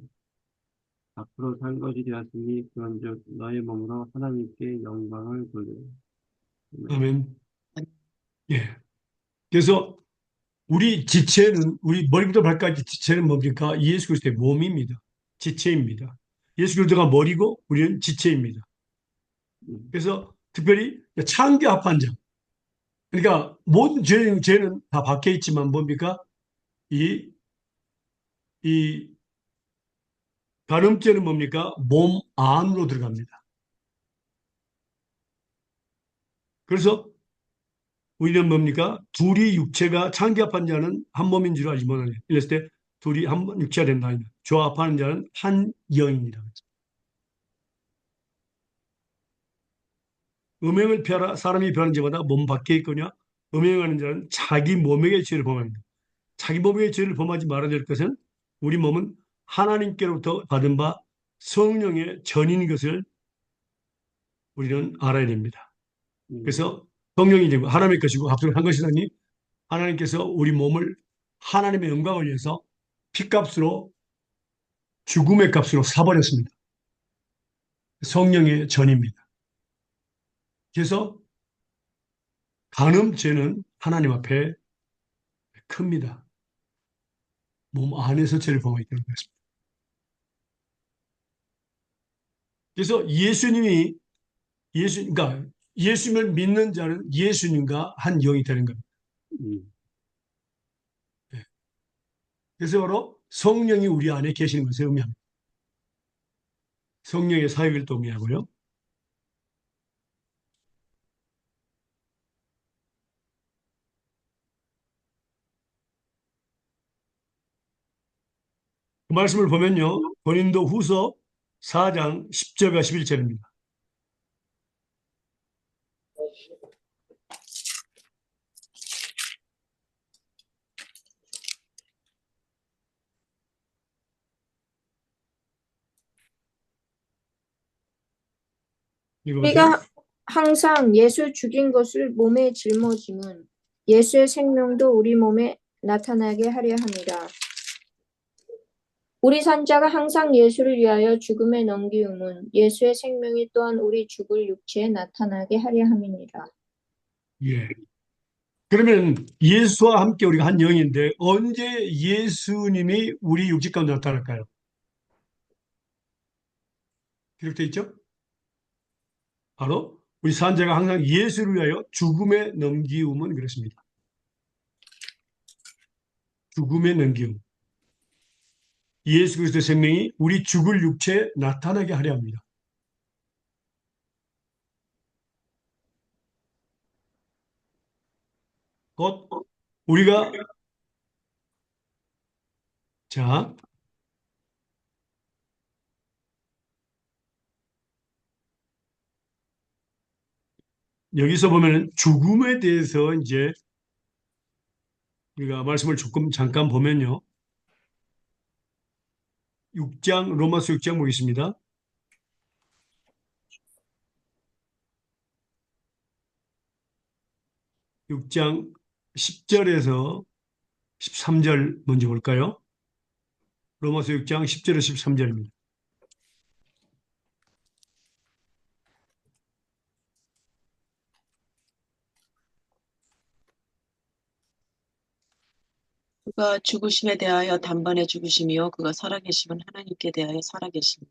앞으로 살 것이 되었으니 그런즉 너의 몸으로 하나님께 영광을 돌리라. 아멘. 아멘. 예. 그래서 우리 지체는, 우리 머리부터 발까지 지체는 뭡니까? 예수 그리스도의 몸입니다. 지체입니다. 예수 그리스도가 머리고 우리는 지체입니다. 그래서 특별히 창기합한 자. 그러니까 모든 죄는 다 박혀 있지만 뭡니까? 이, 이 간음죄는 뭡니까? 몸 안으로 들어갑니다. 그래서 우리는 뭡니까? 둘이 육체가 창기합한 자는 한 몸인 줄 알지 못하냐. 이랬을 때 둘이 한 육체가 된다. 조합하는 자는 한 영입니다. 음행을 피하라. 사람이 변한 자마다 몸 밖에 있거냐. 음행하는 자는 자기 몸에게 죄를 범합니다. 자기 몸에게 죄를 범하지 말아야 될 것은 우리 몸은 하나님께로부터 받은 바 성령의 전인 것을 우리는 알아야 됩니다. 그래서 성령이 되고 하나님의 것이고 합성한 것이라니 하나님께서 우리 몸을 하나님의 영광을 위해서 피값으로 죽음의 값으로 사버렸습니다. 성령의 전입니다. 그래서 간음죄는 하나님 앞에 큽니다. 몸 안에서 죄를 범하기 때문에 그렇습니다. 그래서 그러니까 예수님을 믿는 자는 예수님과 한 영이 되는 겁니다. 예. 그래서 바로 성령이 우리 안에 계시는 것을 의미합니다. 성령의 사역을 또 의미하고요. 그 말씀을 보면요. 고린도 후서 4장 10절과 11절입니다. 읽어보세요. 우리가 항상 예수 죽인 것을 몸에 짊어짐은 예수의 생명도 우리 몸에 나타나게 하려 합니다. 우리 산자가 항상 예수를 위하여 죽음에 넘기움은 예수의 생명이 또한 우리 죽을 육체에 나타나게 하려 함이니라. 예. 그러면 예수와 함께 우리가 한 영인데 언제 예수님이 우리 육직 가운데 나타날까요? 기록되어 있죠? 바로 우리 산자가 항상 예수를 위하여 죽음에 넘기움은 그렇습니다. 죽음에 넘기움. 예수 그리스도의 생명이 우리 죽을 육체에 나타나게 하려 합니다. 곧 우리가 자 여기서 보면은 죽음에 대해서 이제 우리가 말씀을 조금 잠깐 보면요. 6장 로마서 6장 보겠습니다. 6장 10절에서 13절 먼저 볼까요? 로마서 6장 10절에서 13절입니다. 그가 죽으심에 대하여 단번에 죽으심이요 그가 살아계심은 하나님께 대하여 살아계심.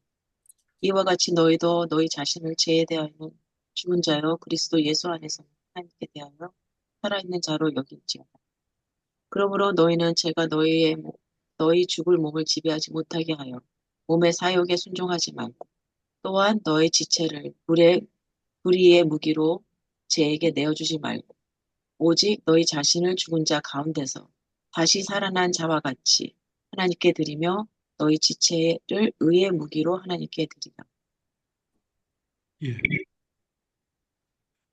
이와 같이 너희도 너희 자신을 죄에 대하여는 죽은 자요 그리스도 예수 안에서 하나님께 대하여 살아있는 자로 여길지어다. 그러므로 너희는 죄가 너희 죽을 몸을 지배하지 못하게 하여 몸의 사욕에 순종하지 말고 또한 너의 지체를 불의의 무기로 죄에게 내어주지 말고 오직 너희 자신을 죽은 자 가운데서 다시 살아난 자와 같이 하나님께 드리며 너희 지체를 의의 무기로 하나님께 드리라. 예.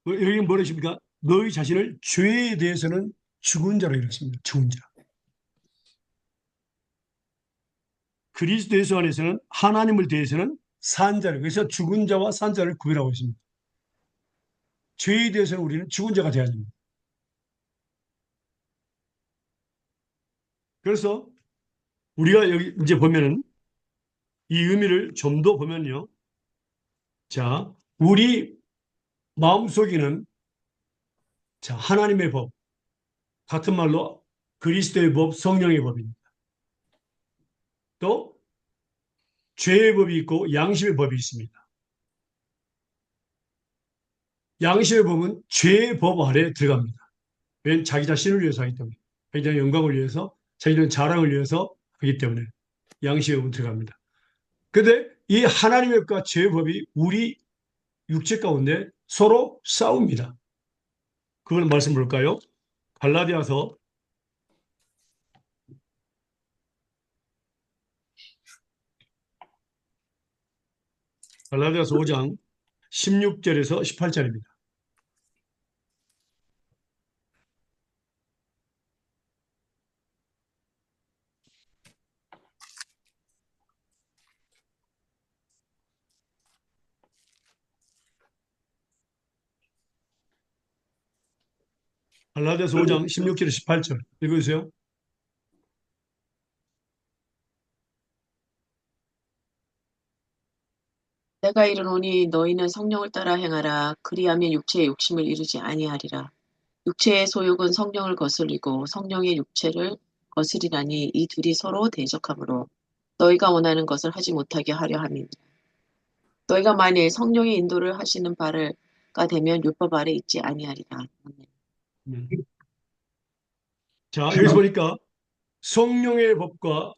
여기 뭐라 하십니까? 너희 자신을 죄에 대해서는 죽은 자로 이렇습니다. 죽은 자. 그리스도 예수 안에서는 하나님을 대해서는 산자를, 그래서 죽은 자와 산자를 구별하고 있습니다. 죄에 대해서는 우리는 죽은 자가 되어야 됩니다. 그래서 우리가 여기 이제 보면은 이 의미를 좀 더 보면요. 자, 우리 마음속에는 자, 하나님의 법, 같은 말로 그리스도의 법, 성령의 법입니다. 또 죄의 법이 있고 양심의 법이 있습니다. 양심의 법은 죄의 법 아래 들어갑니다. 왜냐하면 자기 자신을 위해서 하기 때문에, 자기 영광을 위해서, 자기의 자랑을 위해서 하기 때문에 양심의 법은 들어갑니다. 그런데 이 하나님의 법과 죄의 법이 우리 육체 가운데 서로 싸웁니다. 그걸 말씀 볼까요? 갈라디아서 5장 16절에서 18절입니다. 갈라디아서 5장 16절에서 18절 읽어주세요. 내가 이르노니 너희는 성령을 따라 행하라. 그리하면 육체의 욕심을 이루지 아니하리라. 육체의 소욕은 성령을 거스리고 성령의 육체를 거스리라니 이 둘이 서로 대적하므로 너희가 원하는 것을 하지 못하게 하려 함이니라. 너희가 만일 성령의 인도를 하시는 바가 되면 율법 아래 있지 아니하리라. 자, 여기서 보니까 성령의 법과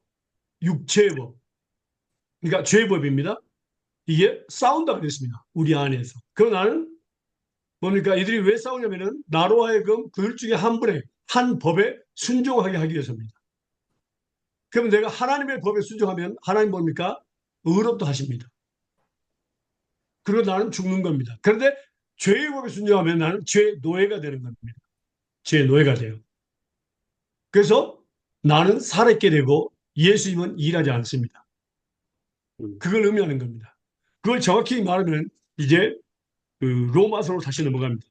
육체의 법, 그러니까 죄의 법입니다. 이게 싸운다고 그랬습니다. 우리 안에서. 그럼 나는 뭡니까? 이들이 왜 싸우냐면은 나로 하여금 그들 중에 한 분의 한 법에 순종하게 하기 위해서입니다. 그럼 내가 하나님의 법에 순종하면 하나님 뭡니까? 의롭다 하십니다. 그리고 나는 죽는 겁니다. 그런데 죄의 법에 순종하면 나는 죄의 노예가 되는 겁니다. 죄의 노예가 돼요. 그래서 나는 살았게 되고 예수님은 일하지 않습니다. 그걸 의미하는 겁니다. 그걸 정확히 말하면 이제 그 로마서로 다시 넘어갑니다.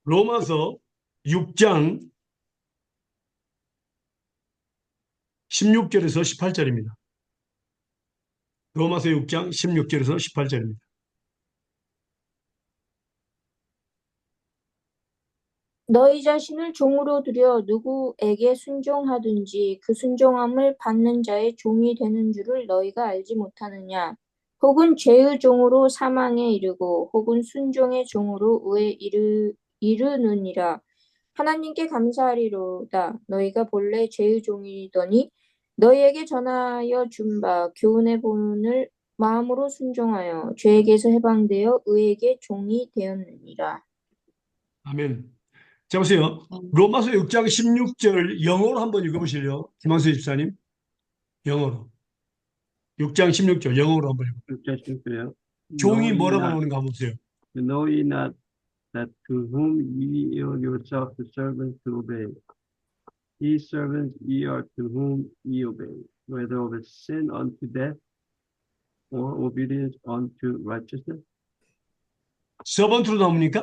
로마서 6장 16절에서 18절입니다. 로마서 6장 16절에서 18절입니다. 너희 자신을 종으로 들여 누구에게 순종하든지 그 순종함을 받는 자의 종이 되는 줄을 너희가 알지 못하느냐? 혹은 죄의 종으로 사망에 이르고 혹은 순종의 종으로 의에 이르느니라. 하나님께 감사하리로다. 너희가 본래 죄의 종이더니 너희에게 전하여 준 바 교훈의 본을 마음으로 순종하여 죄에게서 해방되어 의에게 종이 되었느니라. 아멘. 자, 보세요. 로마서 6장 16절 영어로 한번 읽어보실래요? 김한수 집사님. 영어로. 6장 16절 영어로 한번 읽어보세요. 6절 16절요. 종이 뭐라고 나오는가 한번 보세요. Know ye not that to whom ye yield yourself the servants to obey, these servants ye are to whom ye obey, whether of a sin unto death or obedience unto righteousness? 서번트로 나옵니까?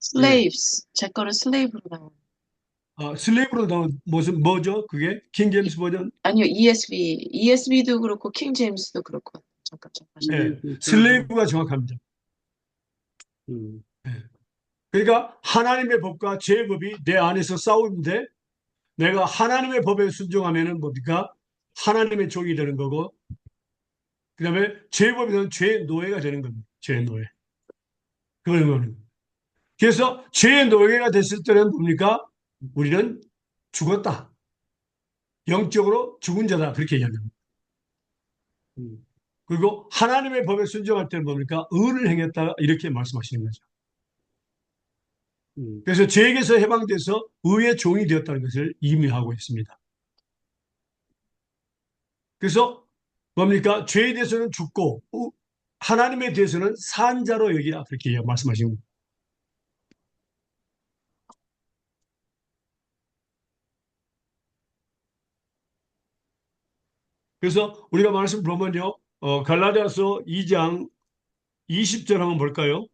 slaves. 제 거는 slave로 나와요. 슬레이브로 나온 뭐죠? 그게 킹 제임스 버전. 아니요, ESV도 그렇고 킹 제임스도 그렇고. 잠깐. 네, 슬레이브가 정확합니다. 네. 그러니까 하나님의 법과 죄의 법이 내 안에서 싸우는데 내가 하나님의 법에 순종하면은 뭡니까? 하나님의 종이 되는 거고, 그 다음에 죄의 법에는 죄의 노예가 되는 겁니다. 죄의 노예. 그거는. 그래서 죄의 노예가 됐을 때는 뭡니까? 우리는 죽었다. 영적으로 죽은 자다. 그렇게 얘기합니다. 그리고 하나님의 법에 순종할 때는 뭡니까? 의를 행했다. 이렇게 말씀하시는 거죠. 그래서 죄에게서 해방돼서 의의 종이 되었다는 것을 의미하고 있습니다. 그래서 뭡니까? 죄에 대해서는 죽고 하나님에 대해서는 산 자로 여기라. 그렇게 말씀하시는 겁니다. 그래서 우리가 말씀 보면요. 갈라디아서 2장 20절 한번 볼까요?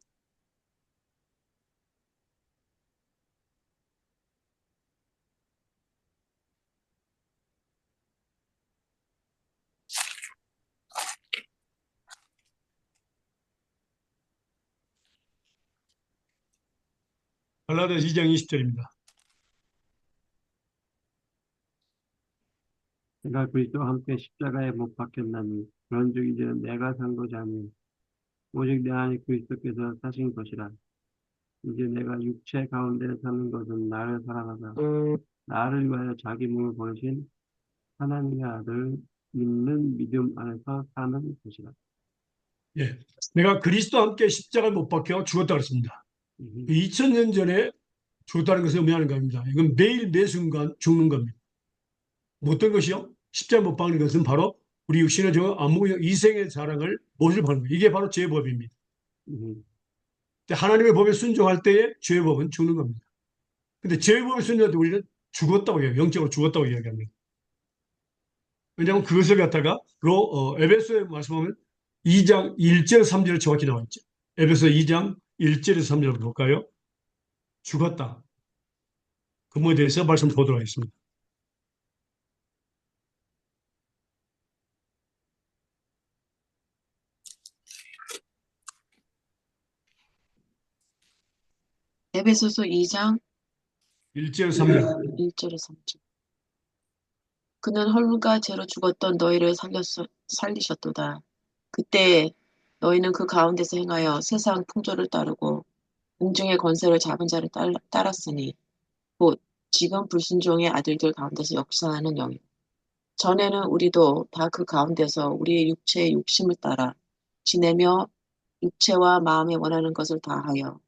갈라디아서 2장 20절입니다. 내가 그리스도와 함께 십자가에 못 박혔나니 그런즉 이제는 내가 산 것이 아닌 오직 내 안에 그리스도께서 사신 것이라. 이제 내가 육체 가운데 사는 것은 나를 사랑하사 나를 위하여 자기 몸을 보내신 하나님의 아들 믿는 믿음 안에서 사는 것이라. 예. 내가 그리스도와 함께 십자가에 못 박혀 죽었다 그랬습니다. 음, 2000년 전에 죽었다는 것을 의미하는 겁니다. 이건 매일 매 순간 죽는 겁니다. 뭐 어떤 것이요? 십자가에 못 박는 것은 바로 우리 육신의 저 안목의 이생의 자랑을 모습을 하는 거예요. 이게 바로 죄의 법입니다. 음, 하나님의 법에 순종할 때에 죄의 법은 죽는 겁니다. 근데 죄의 법에 순종할 때 우리는 죽었다고 해요. 영적으로 죽었다고 이야기합니다. 왜냐하면 그것을 갖다가 에베소에 말씀하면 2장 1절 3절에 정확히 나와 있죠. 에베소 2장 1절에서 3절을 볼까요? 죽었다. 그 부분에 대해서 말씀 보도록 하겠습니다. 에베소서 2장 1절 3절. 1절에 3절. 그는 헐과 죄로 죽었던 너희를 살리셨도다. 그때 너희는 그 가운데서 행하여 세상 풍조를 따르고 공중의 권세를 잡은 자를 따랐으니 곧 지금 불순종의 아들들 가운데서 역사하는 영이. 전에는 우리도 다 그 가운데서 우리의 육체의 욕심을 따라 지내며 육체와 마음에 원하는 것을 다하여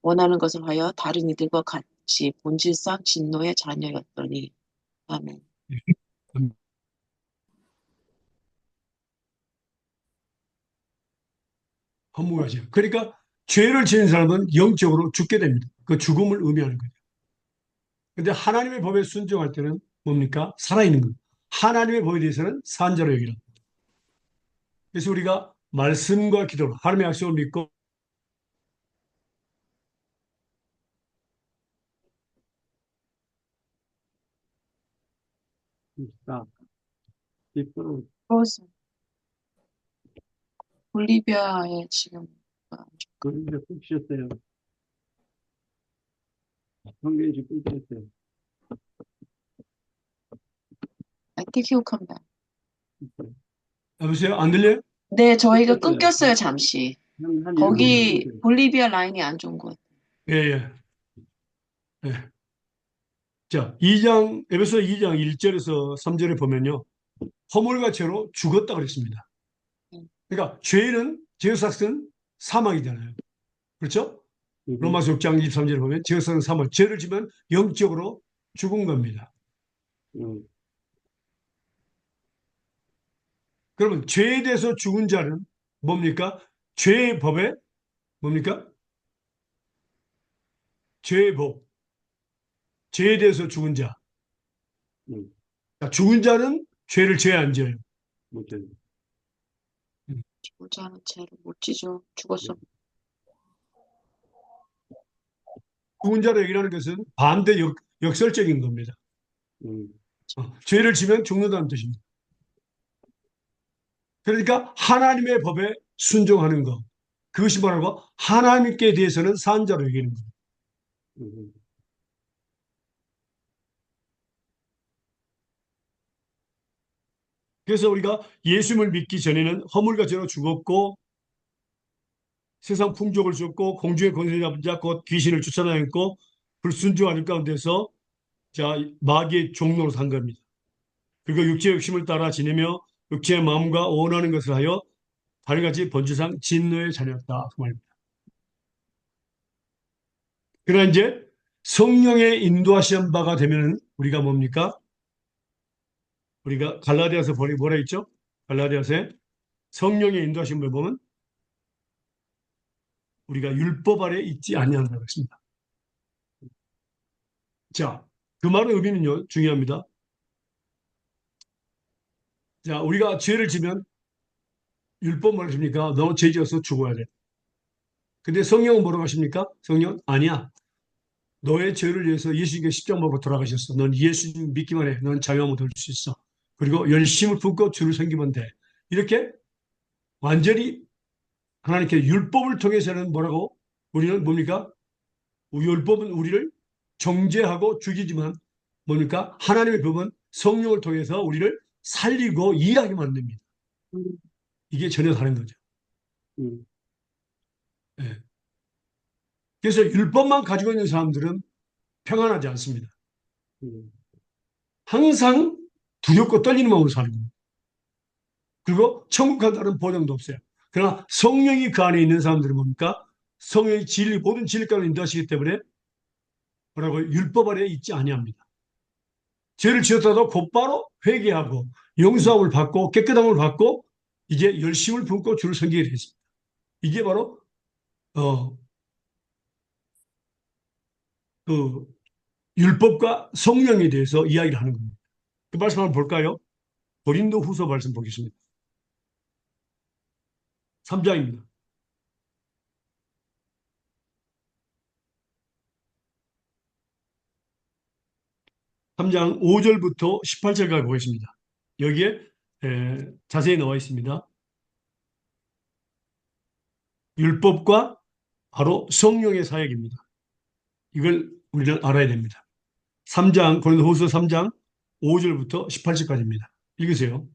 원하는 것을 하여 다른 이들과 같이 본질상 진노의 자녀였더니. 아멘. 허무하죠. 그러니까 죄를 지은 사람은 영적으로 죽게 됩니다. 그 죽음을 의미하는 거죠. 근데 하나님의 법에 순종할 때는 뭡니까? 살아있는 거예요. 하나님의 법에 대해서는 산자로 여기라. 그래서 우리가 말씀과 기도로 하나님의 약속을 믿고 stop. 기뻐. 볼리비아에 지금 그런데 꼭 쉬었어요. 성경이 지금 끊겼어요. I think he'll come back. 여보세요? 안 들려요? 네, 저희가 끊겼어요. 끊겼어요, 잠시. 한 거기 1분 볼리비아 라인이 안 좋은 것 같아요. 예, 예. 예. 자, 2장, 에베소 2장 1절에서 3절에 보면요. 허물과 죄로 죽었다 그랬습니다. 그러니까 죄는, 죄의 삭은 사망이잖아요. 그렇죠? 로마서 6장 23절에 보면 죄의 삭은 사망. 죄를 지면 영적으로 죽은 겁니다. 그러면 죄에 대해서 죽은 자는 뭡니까? 죄의 법에 뭡니까? 죄의 법. 죄에 대해서 죽은 자. 자, 죽은 자는 죄를 죄 안 지어요. 죽자는 죄를 못 지죠. 죽었어. 죽은 자로 얘기하는 것은 반대 역설적인 겁니다. 죄를 지면 죽는다는 뜻입니다. 그러니까 하나님의 법에 순종하는 것. 그것이 뭐라고? 하나님께 대해서는 산 자로 여기는 거예요. 그래서 우리가 예수님을 믿기 전에는 허물과 죄로 죽었고 세상 풍족을 줬고 공중의 권세를 잡은 자 곧 귀신을 쫓아다녔고 불순종하는 가운데서 자 마귀의 종로로 산 겁니다. 그리고 육체의 욕심을 따라 지내며 육체의 마음과 원하는 것을 하여 다른 같이 본질상 진노의 자녀였다 그 말입니다. 그러나 이제 성령의 인도하시는 바가 되면은 우리가 뭡니까? 우리가 갈라디아서 보니 뭐라 했죠? 갈라디아서에 성령의 인도하심을 보면 우리가 율법 아래 있지 아니한다고 했습니다. 자, 그 말의 의미는요 중요합니다. 자, 우리가 죄를 지면 율법 말씀입니까? 너 죄 지어서 죽어야 돼. 근데 성령은 뭐라고 하십니까? 성령은 아니야. 너의 죄를 위해서 예수님께 십자가 먹고 돌아가셨어. 넌 예수님 믿기만 해. 넌 자유함을 얻을 수 있어. 그리고 열심을 품고 주를 섬기면 돼. 이렇게 완전히 하나님께 율법을 통해서는 뭐라고? 우리는 뭡니까? 율법은 우리를 정죄하고 죽이지만 뭡니까? 하나님의 법은 성령을 통해서 우리를 살리고 일하게 만듭니다. 음, 이게 전혀 다른 거죠. 음, 예. 그래서 율법만 가지고 있는 사람들은 평안하지 않습니다. 음, 항상 두렵고 떨리는 마음으로 살고 그리고 천국 간다는 보장도 없어요. 그러나 성령이 그 안에 있는 사람들은 뭡니까? 성령이 진리, 모든 진리가로 인도하시기 때문에 뭐라고 율법 아래 있지 아니합니다. 죄를 지었다도 곧바로 회개하고 음, 용서함을 받고 깨끗함을 받고 이제 열심을 품고 주를 섬기게 되습니다. 이게 바로 어, 그 율법과 성령에 대해서 이야기를 하는 겁니다. 그 말씀 한번 볼까요? 고린도 후서 말씀 보겠습니다. 3장입니다. 3장 5절부터 18절까지 보겠습니다. 여기에 자세히 나와 있습니다. 율법과 바로 성령의 사역입니다. 이걸 우리는 알아야 됩니다. 3장, 고린도후서 3장 5절부터 18절까지입니다. 읽으세요.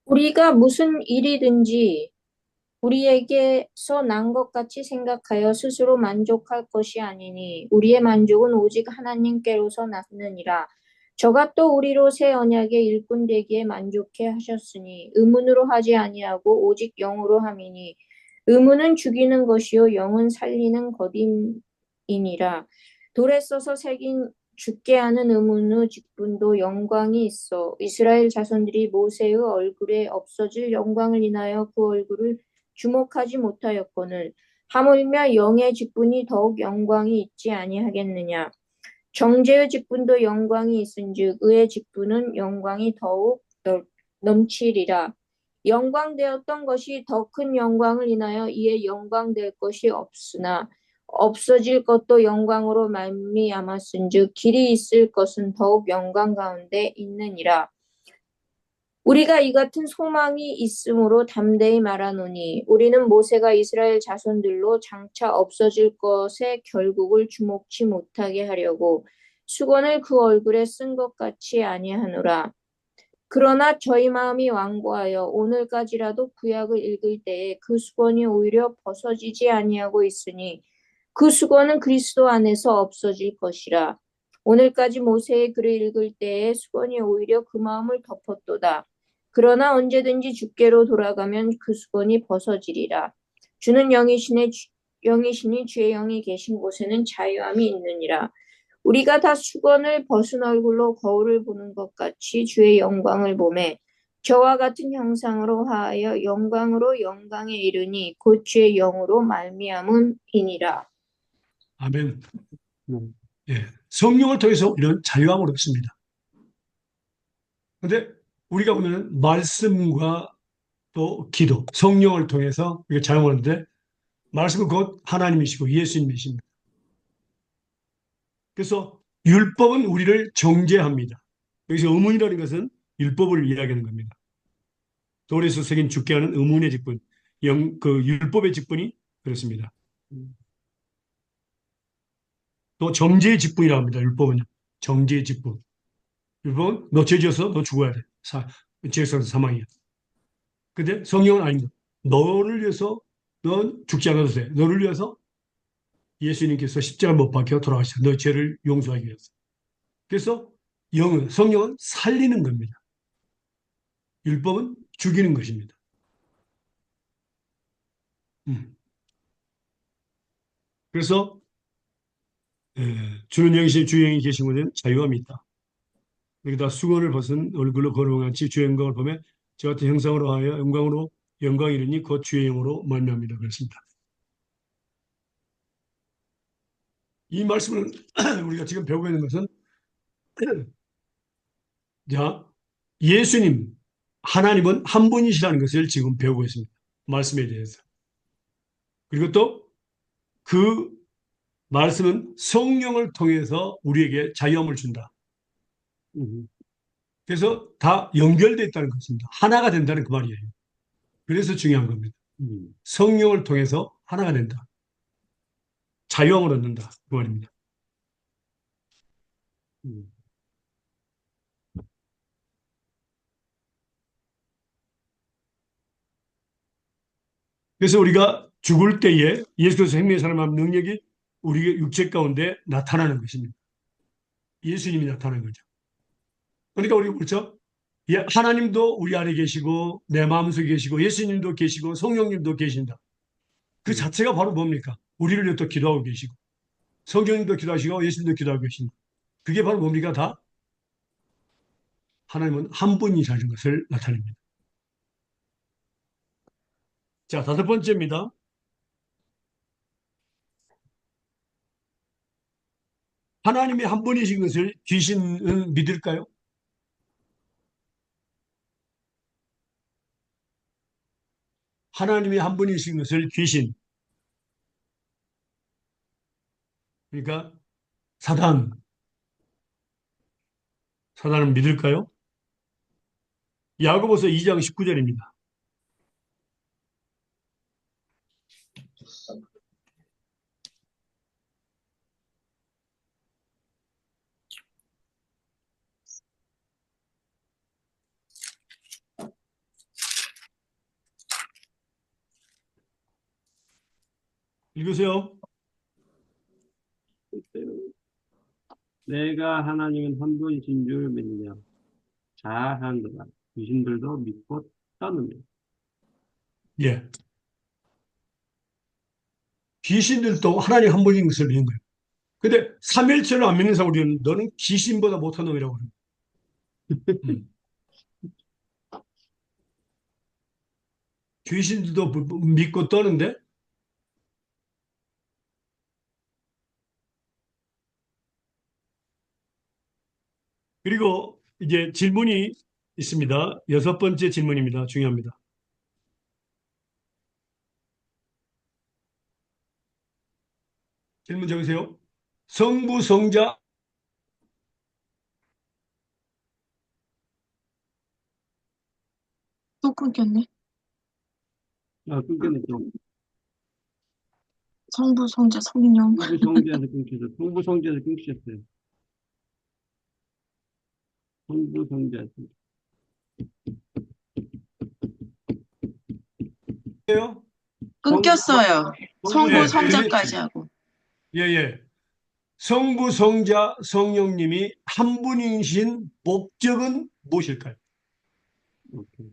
우리가 무슨 일이든지 우리에게서 난 것 같이 생각하여 스스로 만족할 것이 아니니 우리의 만족은 오직 하나님께로서 났느니라. 저가 또 우리로 새 언약의 일꾼 되기에 만족해 하셨으니 의문으로 하지 아니하고 오직 영으로 함이니 의문은 죽이는 것이요 영은 살리는 것임이니라. 돌에 써서 새긴 죽게 하는 의문의 직분도 영광이 있어 이스라엘 자손들이 모세의 얼굴에 없어질 영광을 인하여 그 얼굴을 주목하지 못하였거늘 하물며 영의 직분이 더욱 영광이 있지 아니하겠느냐. 정죄의 직분도 영광이 있은즉 의의 직분은 영광이 더욱 넘치리라. 영광되었던 것이 더 큰 영광을 인하여 이에 영광될 것이 없으나 없어질 것도 영광으로 말미암았은즉 길이 있을 것은 더욱 영광 가운데 있느니라. 우리가 이 같은 소망이 있으므로 담대히 말하노니 우리는 모세가 이스라엘 자손들로 장차 없어질 것의 결국을 주목치 못하게 하려고 수건을 그 얼굴에 쓴 것 같이 아니하노라. 그러나 저희 마음이 완고하여 오늘까지라도 구약을 읽을 때에 그 수건이 오히려 벗어지지 아니하고 있으니 그 수건은 그리스도 안에서 없어질 것이라. 오늘까지 모세의 글을 읽을 때에 수건이 오히려 그 마음을 덮었도다. 그러나 언제든지 주께로 돌아가면 그 수건이 벗어지리라. 주는 영이시니 주의 영이 계신 곳에는 자유함이 있느니라. 우리가 다 수건을 벗은 얼굴로 거울을 보는 것 같이 주의 영광을 보매 저와 같은 형상으로 하여 영광으로 영광에 이르니 곧 주의 영으로 말미암음이니라. 아멘. 음, 예. 성령을 통해서 우리는 자유함을 얻습니다. 그런데 우리가 보면 말씀과 또 기도, 성령을 통해서 우리가 자유함을 얻는데 말씀은 곧 하나님이시고 예수님이십니다. 그래서 율법은 우리를 정죄합니다. 여기서 의문이라는 것은 율법을 이야기하는 겁니다. 돌에서 새긴 죽게 하는 의문의 직분, 그 율법의 직분이 그렇습니다. 음, 또 정죄의 직분이라고 합니다. 율법은 정죄의 직분. 율법은 너 죄 지어서 너 죽어야 돼. 죄에서 사망이야. 근데 성령은 아닙니다. 너를 위해서 넌 죽지 않아도 돼. 너를 위해서 예수님께서 십자가 못 박혀 돌아가셨어. 너 죄를 용서하기 위해서. 그래서 성령은 살리는 겁니다. 율법은 죽이는 것입니다. 음. 그래서 주는 영이신 주 영이 계신 곳에는 자유함이 있다. 여기다 수건을 벗은 얼굴로 걸어간지 주의 영광을 보며 저 같은 형상으로 하여 영광이 이르니 곧 주의 영으로 말미암이라 그랬습니다. 이 말씀을 우리가 지금 배우고 있는 것은 자, 예수님, 하나님은 한 분이시라는 것을 지금 배우고 있습니다. 말씀에 대해서. 그리고 또 그 말씀은 성령을 통해서 우리에게 자유함을 준다. 음, 그래서 다 연결되어 있다는 것입니다. 하나가 된다는 그 말이에요. 그래서 중요한 겁니다. 음, 성령을 통해서 하나가 된다. 자유함을 얻는다. 그 말입니다. 음, 그래서 우리가 죽을 때에 예수께서 생명의 사람한 능력이 우리의 육체 가운데 나타나는 것입니다. 예수님이 나타나는 거죠. 그러니까 우리가 그렇죠? 예, 하나님도 우리 안에 계시고 내 마음속에 계시고 예수님도 계시고 성령님도 계신다. 그 음, 자체가 바로 뭡니까? 우리를 위해 또 기도하고 계시고 성령님도 기도하시고 예수님도 기도하고 계신다. 그게 바로 뭡니까? 다 하나님은 한 분이라는 것을 나타냅니다. 자, 다섯 번째입니다. 하나님이 한 분이신 것을 귀신은 믿을까요? 하나님이 한 분이신 것을 귀신, 그러니까 사단은 믿을까요? 야고보서 2장 19절입니다. 읽으세요. 내가 하나님은 한 분이신 줄 믿느냐? 잘하는도다. 귀신들도 믿고 떠느냐? 예. 귀신들도 하나님 한 분인 것을 믿는 거예요. 근데 삼일체를 안 믿는 사람 우리는 너는 귀신보다 못한 놈이라고 그래요. 음. 귀신들도 믿고 떠는데 그리고 이제 질문이 있습니다. 여섯 번째 질문입니다. 중요합니다. 질문 적으세요. 성부, 성자, 또 끊겼네. 아, 끊겨냈죠. 성부, 성자, 성령. 성부 성자에서 끊기죠. 성부 성자에서 끊기셨어요. 성부 성자에서. 예요? 끊겼어요. 성부, 예, 성자까지 하고. 예, 예. 성부, 성자, 성령님이 한 분이신 목적은 무엇일까요? 오케이.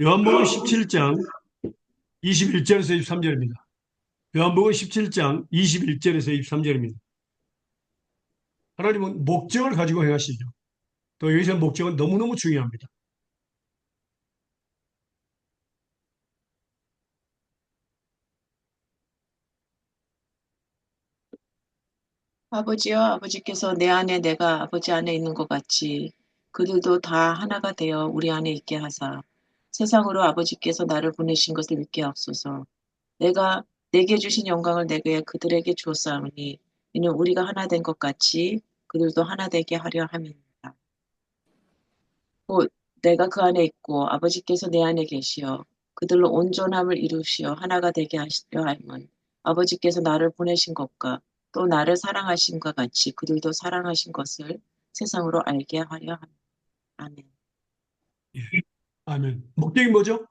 요한복음 17장 21절에서 23절입니다. 요한복음 17장 21절에서 23절입니다. 하나님은 목적을 가지고 행하시죠. 또 여기서 목적은 너무너무 중요합니다. 아버지여, 아버지께서 내 안에 내가 아버지 안에 있는 것 같이 그들도 다 하나가 되어 우리 안에 있게 하사 세상으로 아버지께서 나를 보내신 것을 믿게 하옵소서. 내가 내게 주신 영광을 내게 그들에게 주었사오니 이는 우리가 하나 된 것 같이 그들도 하나 되게 하려 함이니라. 곧 내가 그 안에 있고 아버지께서 내 안에 계시어 그들로 온전함을 이루시어 하나가 되게 하시려 함은 아버지께서 나를 보내신 것과 또 나를 사랑하심과 같이 그들도 사랑하신 것을 세상으로 알게 하려 함이라. 아멘. 예. 아멘. 목적이 뭐죠?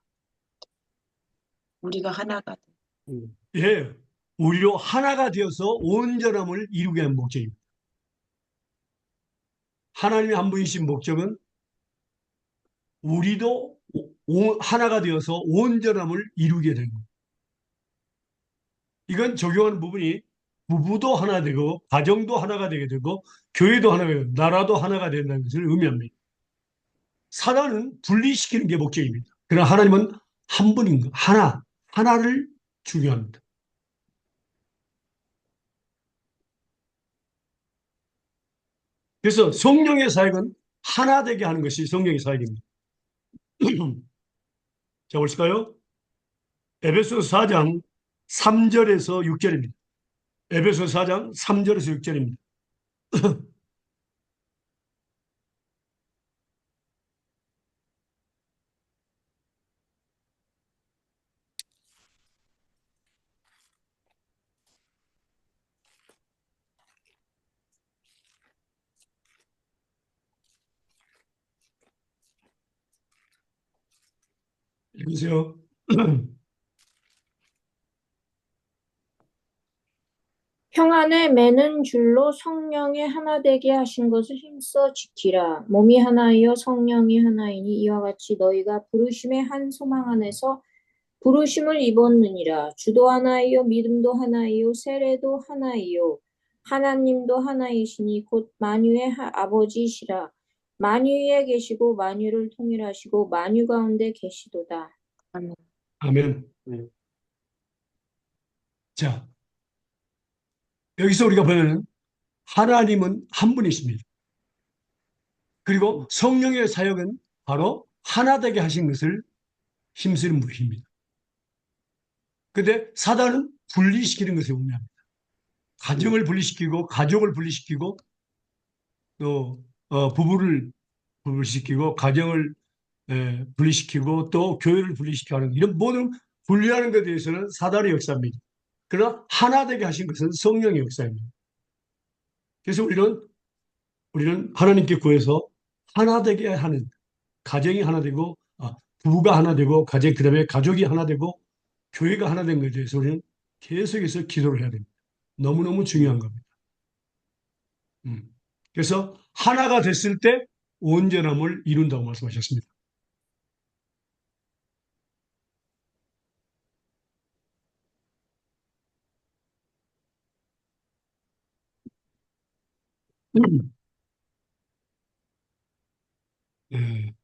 우리가 하나가 돼. 예. 우리로 하나가 되어서 온전함을 이루게 하는 목적입니다. 하나님의 한 분이신 목적은 우리도 하나가 되어서 온전함을 이루게 되는 겁니다. 이건 적용하는 부분이 부부도 하나 되고 가정도 하나가 되게 되고 교회도 하나가 되고 나라도 하나가 된다는 것을 의미합니다. 사단은 분리시키는 게 목적입니다. 그러나 하나님은 한 분인 거 하나를 중요합니다. 그래서 성령의 사역은 하나 되게 하는 것이 성령의 사역입니다. 자, 보실까요? 에베소 4장 3절에서 6절입니다. 에베소 4장 3절에서 6절입니다. 읽으세요. 평안을 매는 줄로 성령의 하나 되게 하신 것을 힘써 지키라. 몸이 하나이요 성령이 하나이니 이와 같이 너희가 부르심의 한 소망 안에서 부르심을 입었느니라. 주도 하나이요 믿음도 하나이요 세례도 하나이요 하나님도 하나이시니 곧 만유의 아버지시라. 만유 위에 계시고 만유를 통일하시고 만유 가운데 계시도다. 아멘. 아멘. 네. 자, 여기서 우리가 보면 하나님은 한 분이십니다. 그리고 성령의 사역은 바로 하나 되게 하신 것을 힘쓰는 분입니다. 근데 사단은 분리시키는 것을 의미합니다. 가정을 분리시키고 가족을 분리시키고 또 부부를 분리시키고 가정을 분리시키고 또 교회를 분리시키고 하는 이런 모든 분리하는 것에 대해서는 사단의 역사입니다. 그러나 하나 되게 하신 것은 성령의 역사입니다. 그래서 우리는 하나님께 구해서 하나 되게 하는 가정이 하나 되고 부부가 하나 되고 그다음에 가족이 하나 되고 교회가 하나 된 것에 대해서 우리는 계속해서 기도를 해야 됩니다. 너무너무 중요한 겁니다. 그래서 하나가 됐을 때 온전함을 이룬다고 말씀하셨습니다. 예.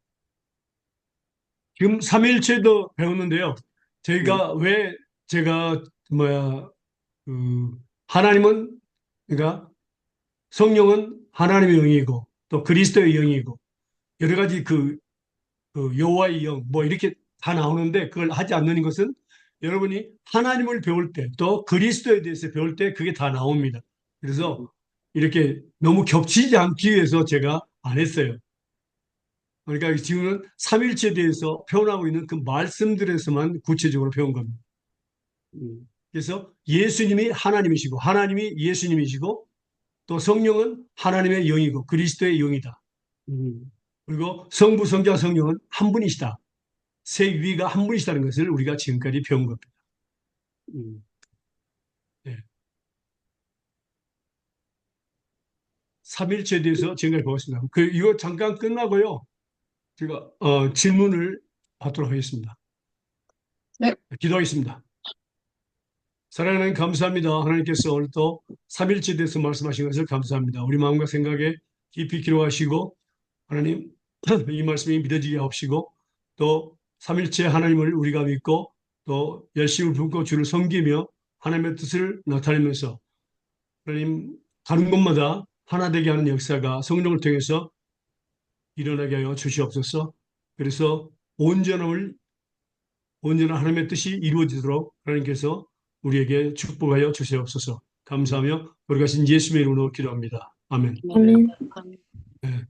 지금 삼일체도 배웠는데요. 저희가 왜 제가 하나님은 그러니까 성령은 하나님의 영이고 또 그리스도의 영이고 여러 가지 여호와의 영 뭐 이렇게 다 나오는데 그걸 하지 않는 것은 여러분이 하나님을 배울 때 또 그리스도에 대해서 배울 때 그게 다 나옵니다. 그래서 이렇게 너무 겹치지 않기 위해서 제가 안 했어요. 그러니까 지금은 삼일체에 대해서 표현하고 있는 그 말씀들에서만 구체적으로 배운 겁니다. 그래서 예수님이 하나님이시고 하나님이 예수님이시고 또 성령은 하나님의 영이고 그리스도의 영이다. 그리고 성부, 성자, 성령은 한 분이시다. 세 위가 한 분이시다는 것을 우리가 지금까지 배운 겁니다. 네. 삼일체에 대해서 지금까지 배웠습니다. 이거 잠깐 끝나고요. 제가 질문을 받도록 하겠습니다. 네. 기도하겠습니다. 사랑하는 감사합니다. 하나님께서 오늘 또 삼일체에 대해서 말씀하신 것을 감사합니다. 우리 마음과 생각에 깊이 기록하시고 하나님 이 말씀이 믿어지게 하시고 또 삼일체 하나님을 우리가 믿고 또 열심을 품고 주를 섬기며 하나님의 뜻을 나타내면서 하나님 다른 곳마다 하나 되게 하는 역사가 성령을 통해서 일어나게 하여 주시옵소서. 그래서 온전한 하나님의 뜻이 이루어지도록 하나님께서 우리에게 축복하여 주시옵소서. 감사하며 돌아가신 예수님의 이름으로 기도합니다. 아멘. 아멘. 아멘. 네.